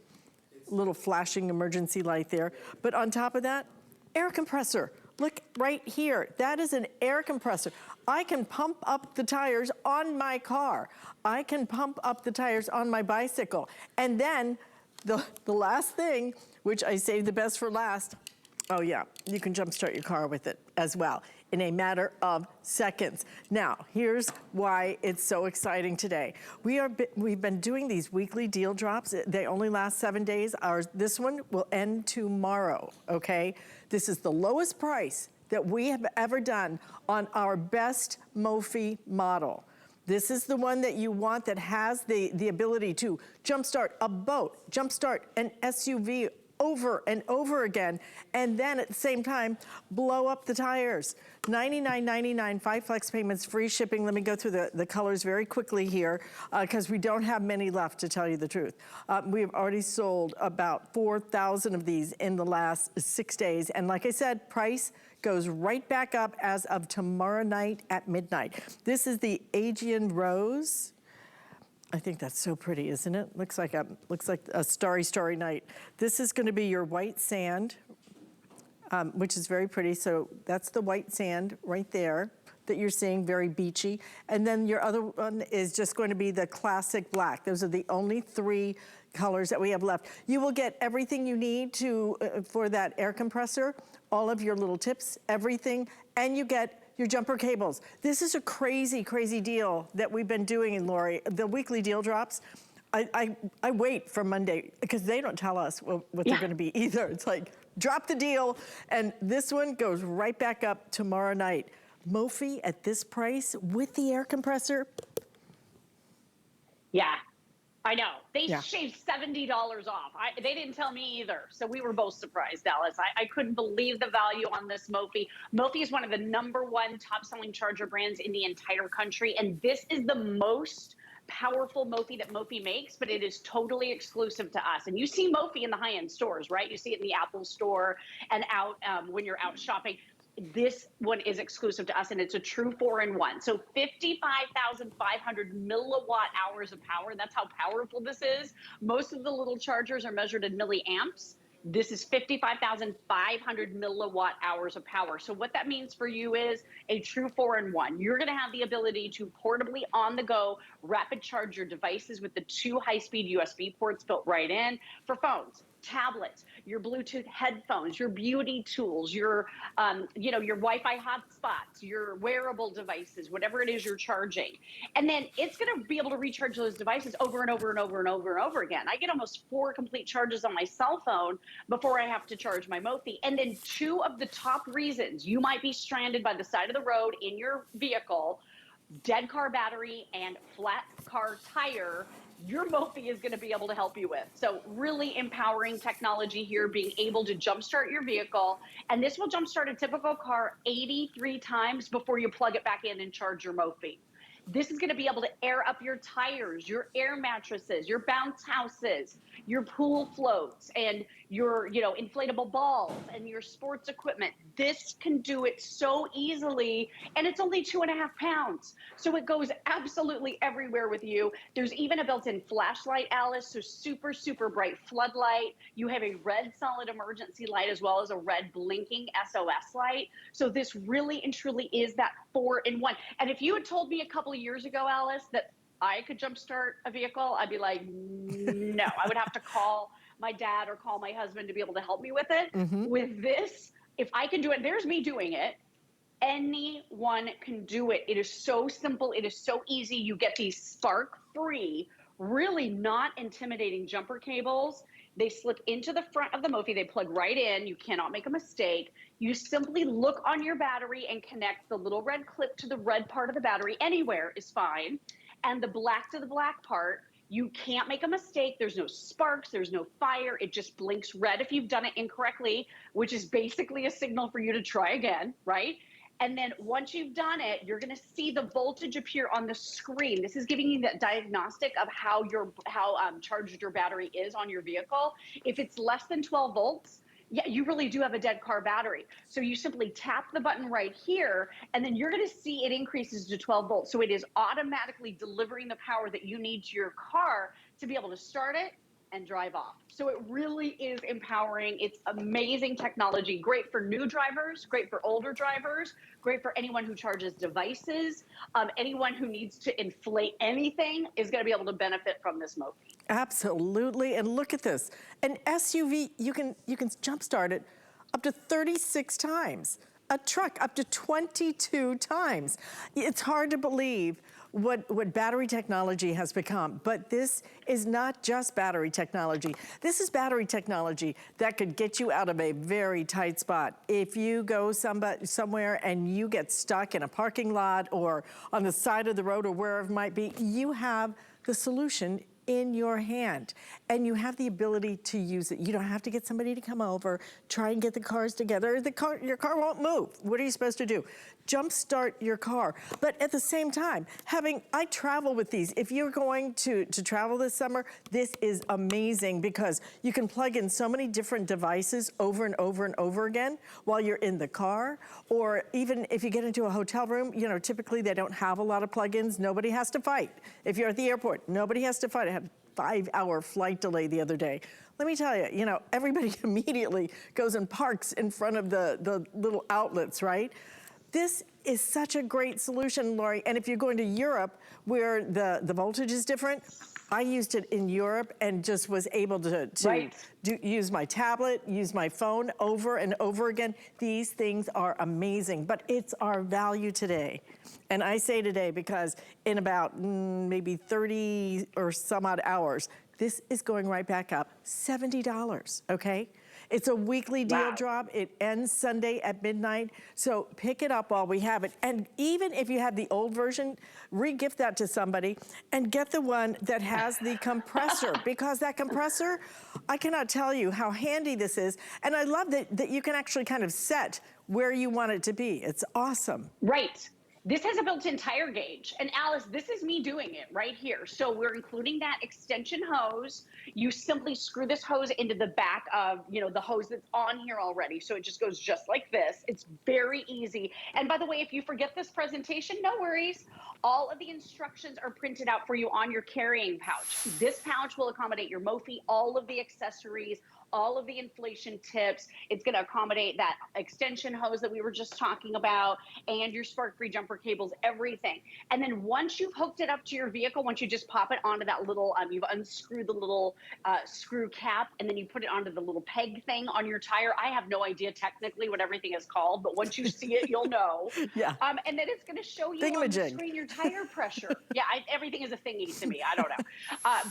Little flashing emergency light there. But on top of that, air compressor. Look right here. That is an air compressor. I can pump up the tires on my car. I can pump up the tires on my bicycle. And then the last thing, which I saved the best for last, oh yeah, you can jumpstart your car with it as well in a matter of seconds. Now, here's why it's so exciting today. We've been doing these weekly deal drops. They only last 7 days. This one will end tomorrow, okay? This is the lowest price that we have ever done on our best Mophie model. This is the one that you want, that has the ability to jumpstart a boat, jumpstart an SUV over and over again, and then at the same time, blow up the tires. $99.99, 5 flex payments, free shipping. Let me go through the colors very quickly here, because we don't have many left, to tell you the truth. We've already sold about 4,000 of these in the last 6 days. And like I said, price goes right back up as of tomorrow night at midnight. This is the Aegean Rose. I think that's so pretty, isn't it? Looks like a starry night. This is gonna be your white sand, which is very pretty. So that's the white sand right there that you're seeing, very beachy. And then your other one is just going to be the classic black. Those are the only 3 colors that we have left. You will get everything you need for that air compressor, all of your little tips, everything, and you get your jumper cables. This is a crazy, crazy deal that we've been doing in Lori. The weekly deal drops, I wait for Monday, because they don't tell us what they're gonna be either. It's like, drop the deal, and this one goes right back up tomorrow night. Mophie at this price with the air compressor. Yeah. I know. They shaved $70 off. They didn't tell me either. So we were both surprised, Alyce. I couldn't believe the value on this Mophie. Mophie is one of the #1 top-selling charger brands in the entire country. And this is the most powerful Mophie that Mophie makes, but it is totally exclusive to us. And you see Mophie in the high-end stores, right? You see it in the Apple store and out when you're out shopping. This one is exclusive to us, and it's a true 4-in-1. So 55,500 milliwatt hours of power. That's how powerful this is. Most of the little chargers are measured in milliamps. This is 55,500 milliwatt hours of power. So what that means for you is a true 4-in-1. You're going to have the ability to portably on the go rapid charge your devices with the 2 high-speed USB ports built right in for phones, tablets, your Bluetooth headphones, your beauty tools, your your Wi-Fi hotspots, your wearable devices, whatever it is you're charging. And then it's going to be able to recharge those devices over and over and over and over and over again. I get almost 4 complete charges on my cell phone before I have to charge my Mophie. And then 2 of the top reasons you might be stranded by the side of the road in your vehicle, dead car battery and flat car tire, your Mophie is going to be able to help you with. So really empowering technology here, being able to jumpstart your vehicle. And this will jumpstart a typical car 83 times before you plug it back in and charge your Mophie. This is going to be able to air up your tires, your air mattresses, your bounce houses, your pool floats, and your, inflatable balls and your sports equipment. This can do it so easily, and it's only 2.5 pounds. So it goes absolutely everywhere with you. There's even a built-in flashlight, Alyce, so super, super bright floodlight. You have a red solid emergency light as well as a red blinking SOS light. So this really and truly is that 4-in-1. And if you had told me a couple of years ago, Alyce, that I could jumpstart a vehicle, I'd be like, no, I would have to call my dad or call my husband to be able to help me with it. With this, if I can do it, there's me doing it. Anyone can do it. It is so simple. It is so easy. You get these spark-free, really not intimidating jumper cables. They slip into the front of the Mophie. They plug right in. You cannot make a mistake. You simply look on your battery and connect the little red clip to the red part of the battery. Anywhere is fine. And the black to the black part. You can't make a mistake. There's no sparks. There's no fire. It just blinks red if you've done it incorrectly, which is basically a signal for you to try again, right? And then once you've done it, you're going to see the voltage appear on the screen. This is giving you that diagnostic of how charged your battery is on your vehicle. If it's less than 12 volts, yeah, you really do have a dead car battery. So you simply tap the button right here, and then you're going to see it increases to 12 volts. So it is automatically delivering the power that you need to your car to be able to start it and drive off. So it really is empowering. It's amazing technology, great for new drivers, great for older drivers, great for anyone who charges devices. Anyone who needs to inflate anything is going to be able to benefit from this Mophie. Absolutely. And look at this. An SUV, you can jumpstart it up to 36 times. A truck up to 22 times. It's hard to believe what battery technology has become, but this is not just battery technology. This is battery technology that could get you out of a very tight spot. If you go somewhere and you get stuck in a parking lot or on the side of the road or wherever it might be, you have the solution in your hand, and you have the ability to use it. You don't have to get somebody to come over, try and get the cars together. Your car won't move. What are you supposed to do? Jumpstart your car. But at the same time, I travel with these. If you're going to travel this summer, this is amazing because you can plug in so many different devices over and over and over again while you're in the car, or even if you get into a hotel room, typically they don't have a lot of plugins. Nobody has to fight. If you're at the airport, nobody has to fight. I had a 5-hour flight delay the other day. Let me tell you, everybody immediately goes and parks in front of the little outlets, right? This is such a great solution, Lori. And if you're going to Europe where the voltage is different, I used it in Europe and just was able to use my tablet, use my phone over and over again. These things are amazing, but it's our value today. And I say today because in about maybe 30 or some odd hours, this is going right back up, $70, okay? It's a weekly deal drop. It ends Sunday at midnight. So pick it up while we have it. And even if you have the old version, re-gift that to somebody and get the one that has the compressor, because that compressor, I cannot tell you how handy this is. And I love that you can actually kind of set where you want it to be. It's awesome. Right. This has a built-in tire gauge. And Alyce, this is me doing it right here. So we're including that extension hose. You simply screw this hose into the back of, the hose that's on here already. So it just goes just like this. It's very easy. And by the way, if you forget this presentation, no worries. All of the instructions are printed out for you on your carrying pouch. This pouch will accommodate your Mophie, all of the accessories, all of the inflation tips. It's going to accommodate that extension hose that we were just talking about, and your spark-free jumper cables, everything. And then once you've hooked it up to your vehicle, once you just pop it onto that little, you've unscrewed the little screw cap, and then you put it onto the little peg thing on your tire. I have no idea technically what everything is called, but once you see it, you'll know. Yeah. And then it's going to show you on the screen your tire pressure. Yeah, everything is a thingy to me. I don't know.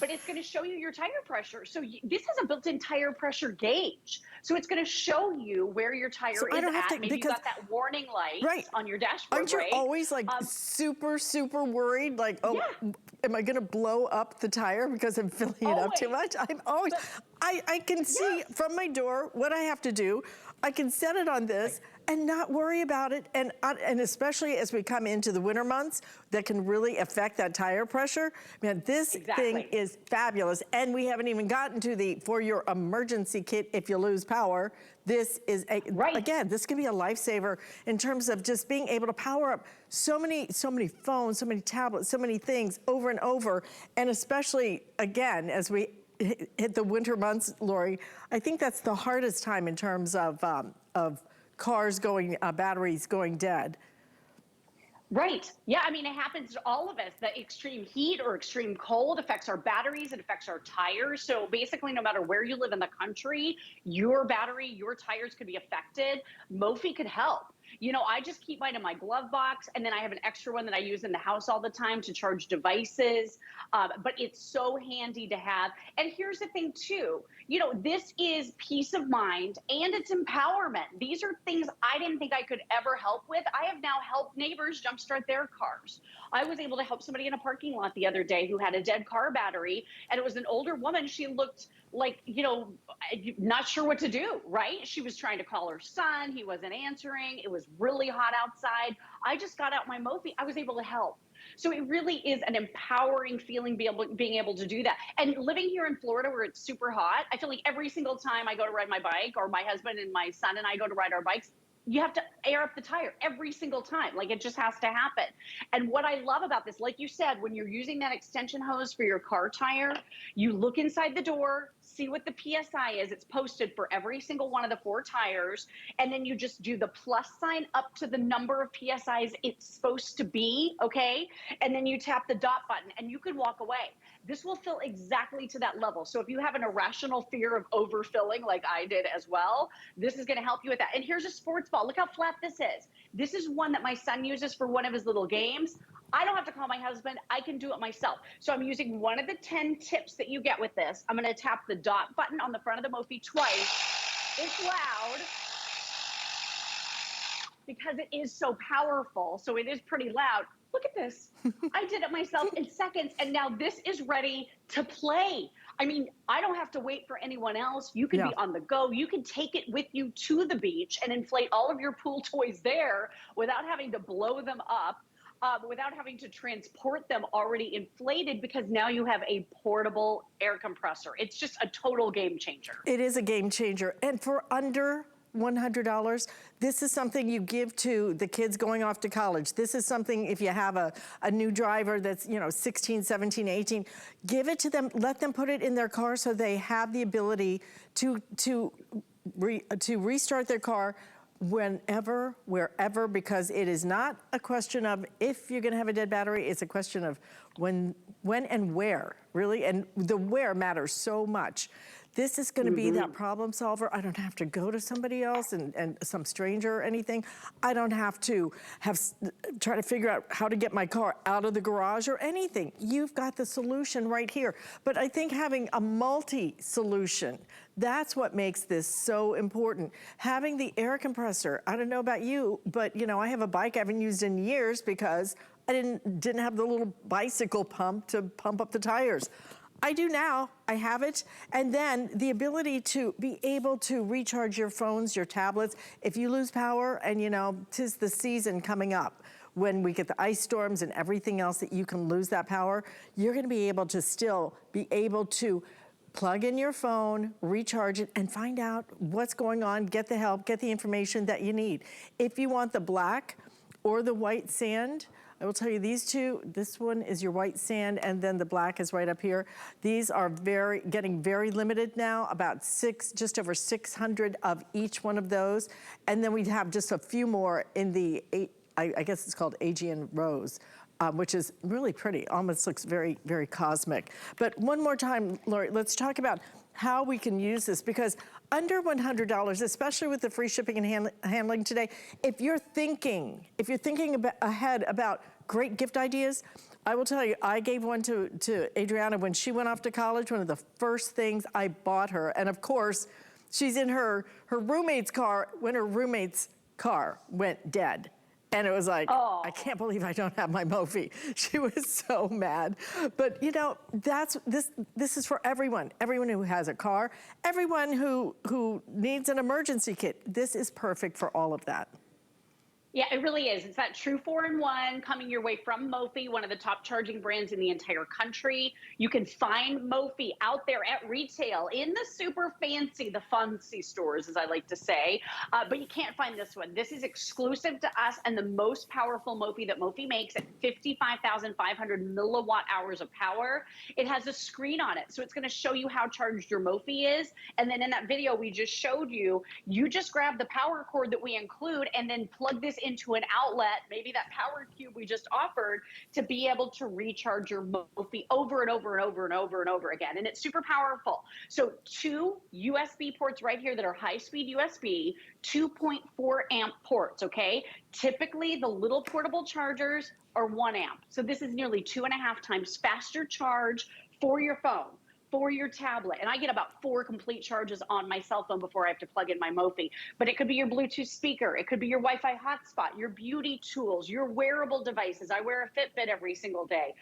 But it's going to show you your tire pressure. So this has a built-in tire pressure gauge. So it's going to show you where your tire is at. Maybe you got that warning light on your dashboard, Aren't you always like super, super worried? Like, oh, am I going to blow up the tire because I'm filling it up too much? I'm always, I can see from my door what I have to do. I can set it on this and not worry about it. And especially as we come into the winter months, that can really affect that tire pressure. Man, this thing is fabulous. And we haven't even gotten to the, for your emergency kit if you lose power. This is, again, this can be a lifesaver in terms of just being able to power up so many phones, so many tablets, so many things over and over. And especially, again, as we hit the winter months, Lori, I think that's the hardest time in terms of cars going, batteries going dead. Right. Yeah, I mean, it happens to all of us. The extreme heat or extreme cold affects our batteries, it affects our tires. So basically, no matter where you live in the country, your battery, your tires could be affected. Mophie could help. You know, I just keep mine in my glove box, and then I have an extra one that I use in the house all the time to charge devices. But it's so handy to have. And here's the thing, too. You know, this is peace of mind, and it's empowerment. These are things I didn't think I could ever help with. I have now helped neighbors jumpstart their cars. I was able to help somebody in a parking lot the other day who had a dead car battery, and it was an older woman. She looked like, you know, not sure what to do, right? She was trying to call her son. He wasn't answering. It was really hot outside. I just got out my Mophie. I was able to help. So it really is an empowering feeling being able to do that. And living here in Florida where it's super hot, I feel like every single time I go to ride my bike, or my husband and my son and I go to ride our bikes, you have to air up the tire every single time. Like, it just has to happen. And what I love about this, like you said, when you're using that extension hose for your car tire, you look inside the door, see what the PSI is. It's posted for every single one of the 4 tires. And then you just do the plus sign up to the number of PSIs it's supposed to be, okay? And then you tap the dot button and you can walk away. This will fill exactly to that level. So if you have an irrational fear of overfilling, like I did as well, this is going to help you with that. And here's a sports ball. Look how flat this is. This is one that my son uses for one of his little games. I don't have to call my husband. I can do it myself. So I'm using one of the 10 tips that you get with this. I'm going to tap the dot button on the front of the Mophie twice. It's loud because it is so powerful. So it is pretty loud. Look at this. I did it myself in seconds, and now this is ready to play. I mean, I don't have to wait for anyone else. You can be on the go. You can take it with you to the beach and inflate all of your pool toys there without having to blow them up, without having to transport them already inflated, because now you have a portable air compressor. It's just a total game changer. It is a game changer. And for under $100, this is something you give to the kids going off to college. This is something, if you have a new driver that's, you know, 16, 17, 18, give it to them, let them put it in their car so they have the ability to restart their car whenever, wherever, because it is not a question of if you're gonna have a dead battery, it's a question of when and where, really, and the where matters so much. This is gonna be that problem solver. I don't have to go to somebody else and some stranger or anything. I don't have to try to figure out how to get my car out of the garage or anything. You've got the solution right here. But I think having a multi-solution, that's what makes this so important. Having the air compressor, I don't know about you, but you know, I have a bike I haven't used in years because I didn't have the little bicycle pump to pump up the tires. I do now, I have it. And then the ability to be able to recharge your phones, your tablets. If you lose power, and you know, 'tis the season coming up when we get the ice storms and everything else that you can lose that power, you're gonna be able to still be able to plug in your phone, recharge it, and find out what's going on, get the help, get the information that you need. If you want the black or the white sand, I will tell you these two, this one is your white sand and then the black is right up here. These are getting very limited now, about just over 600 of each one of those. And then we have just a few more in the, I guess it's called Aegean Rose. Which is really pretty, almost looks very, very cosmic. But one more time, Lori, let's talk about how we can use this, because under $100, especially with the free shipping and handling today, if you're thinking ahead about great gift ideas, I will tell you, I gave one to Adriana when she went off to college. One of the first things I bought her, and of course, she's in her roommate's car when her roommate's car went dead. And it was like, oh, I can't believe I don't have my Mophie. She was so mad. But you know, this is for everyone. Everyone who has a car, everyone who needs an emergency kit. This is perfect for all of that. Yeah, it really is. It's that true 4-in-1 coming your way from Mophie, one of the top charging brands in the entire country. You can find Mophie out there at retail in the super fancy, the fancy stores, as I like to say. But you can't find this one. This is exclusive to us and the most powerful Mophie that Mophie makes at 55,500 milliwatt hours of power. It has a screen on it, so it's going to show you how charged your Mophie is. And then in that video we just showed you, you just grab the power cord that we include and then plug this into an outlet, maybe that power cube we just offered, to be able to recharge your Mophie over and over and over and over and over again. And it's super powerful. So 2 USB ports right here that are high-speed USB, 2.4 amp ports, okay? Typically, the little portable chargers are 1 amp. So this is nearly 2.5 times faster charge for your phone, for your tablet. And I get about 4 complete charges on my cell phone before I have to plug in my Mophie. But it could be your Bluetooth speaker. It could be your Wi-Fi hotspot, your beauty tools, your wearable devices. I wear a Fitbit every single day.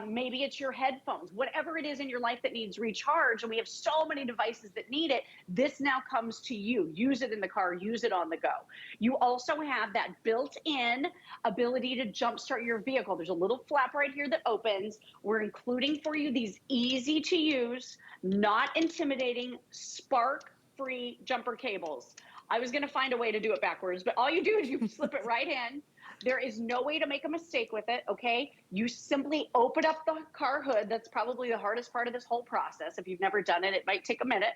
Maybe it's your headphones, whatever it is in your life that needs recharge. And we have so many devices that need it. This now comes to you. Use it in the car, use it on the go. You also have that built-in ability to jumpstart your vehicle. There's a little flap right here that opens. We're including for you these easy to use, not intimidating, spark-free jumper cables. I was gonna find a way to do it backwards, but all you do is you slip it right in. There is no way to make a mistake with it, okay? You simply open up the car hood. That's probably the hardest part of this whole process. If you've never done it, it might take a minute.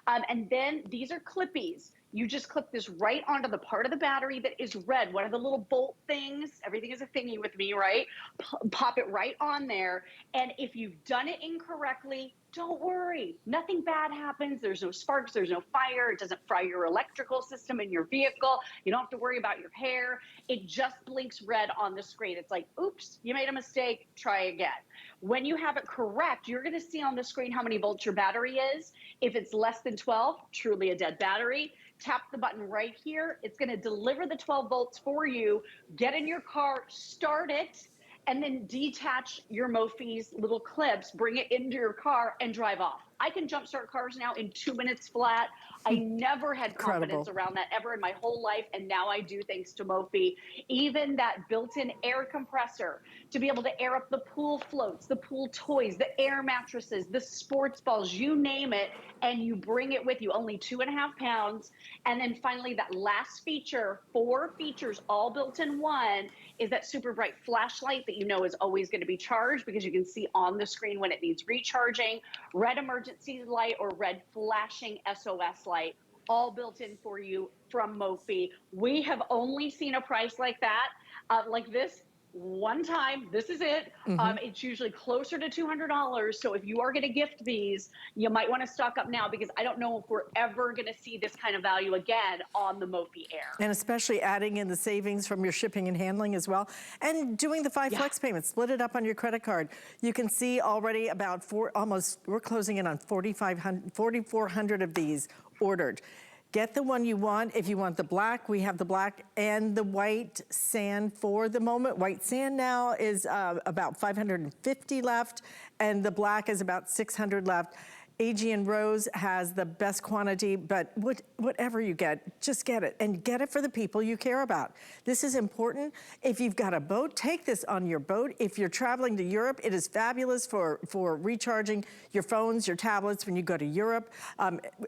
And then these are clippies. You just clip this right onto the part of the battery that is red, one of the little bolt things. Everything is a thingy with me, right? Pop it right on there. And if you've done it incorrectly, don't worry. Nothing bad happens. There's no sparks. There's no fire. It doesn't fry your electrical system in your vehicle. You don't have to worry about your hair. It just blinks red on the screen. It's like, oops, you made a mistake. Try again. When you have it correct, you're going to see on the screen how many volts your battery is. If it's less than 12, truly a dead battery. Tap the button right here. It's going to deliver the 12 volts for you. Get in your car, start it, and then detach your Mophie's little clips, bring it into your car, and drive off. I can jumpstart cars now in 2 minutes flat. I never had confidence around that ever in my whole life, and now I do thanks to Mophie. Even that built-in air compressor to be able to air up the pool floats, the pool toys, the air mattresses, the sports balls, you name it, and you bring it with you, only 2.5 pounds. And then finally, that last feature, 4 features all built in one, is that super bright flashlight that you know is always going to be charged because you can see on the screen when it needs recharging, red emergency light or red flashing SOS light, all built in for you from Mophie. We have only seen a price like that, like this, one time. This is it. It's usually closer to $200. So if you are going to gift these, you might want to stock up now, because I don't know if we're ever going to see this kind of value again on the Mophie Air. And especially adding in the savings from your shipping and handling as well, and doing the 5 flex payments, split it up on your credit card. You can see already about we're closing in on 4,400 of these ordered. Get the one you want. If you want the black, we have the black and the white sand for the moment. White sand now is about 550 left, and the black is about 600 left. Aegean Rose has the best quantity, but whatever you get, just get it, and get it for the people you care about. This is important. If you've got a boat, take this on your boat. If you're traveling to Europe, it is fabulous for recharging your phones, your tablets when you go to Europe.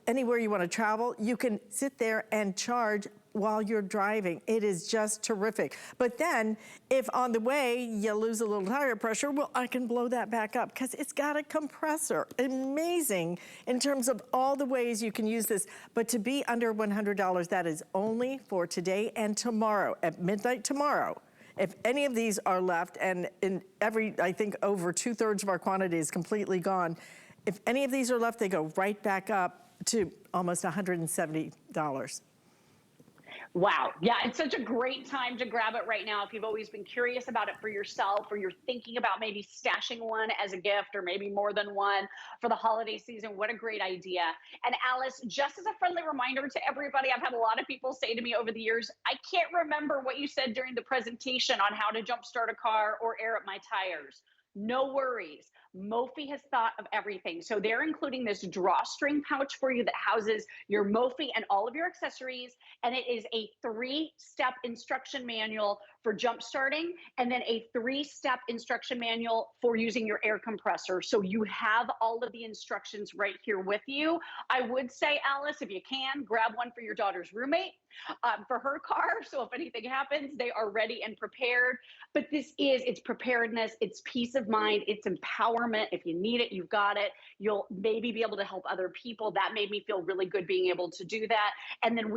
Anywhere you want to travel, you can sit there and charge while you're driving. It is just terrific. But then if on the way you lose a little tire pressure, well, I can blow that back up because it's got a compressor. Amazing in terms of all the ways you can use this. But to be under $100, that is only for today and tomorrow, at midnight tomorrow. If any of these are left, and in I think over 2/3 of our quantity is completely gone. If any of these are left, they go right back up to almost $170. Wow. Yeah, it's such a great time to grab it right now. If you've always been curious about it for yourself, or you're thinking about maybe stashing one as a gift, or maybe more than one for the holiday season, what a great idea. And Alyce, just as a friendly reminder to everybody, I've had a lot of people say to me over the years, I can't remember what you said during the presentation on how to jumpstart a car or air up my tires. No worries. Mophie has thought of everything. So they're including this drawstring pouch for you that houses your Mophie and all of your accessories. And it is a 3-step instruction manual for jump starting, and then a 3-step instruction manual for using your air compressor. So you have all of the instructions right here with you. I would say, Alyce, if you can, grab one for your daughter's roommate for her car. So if anything happens, they are ready and prepared. But it's preparedness, it's peace of mind, it's empowerment. If you need it, you've got it. You'll maybe be able to help other people. That made me feel really good being able to do that. And then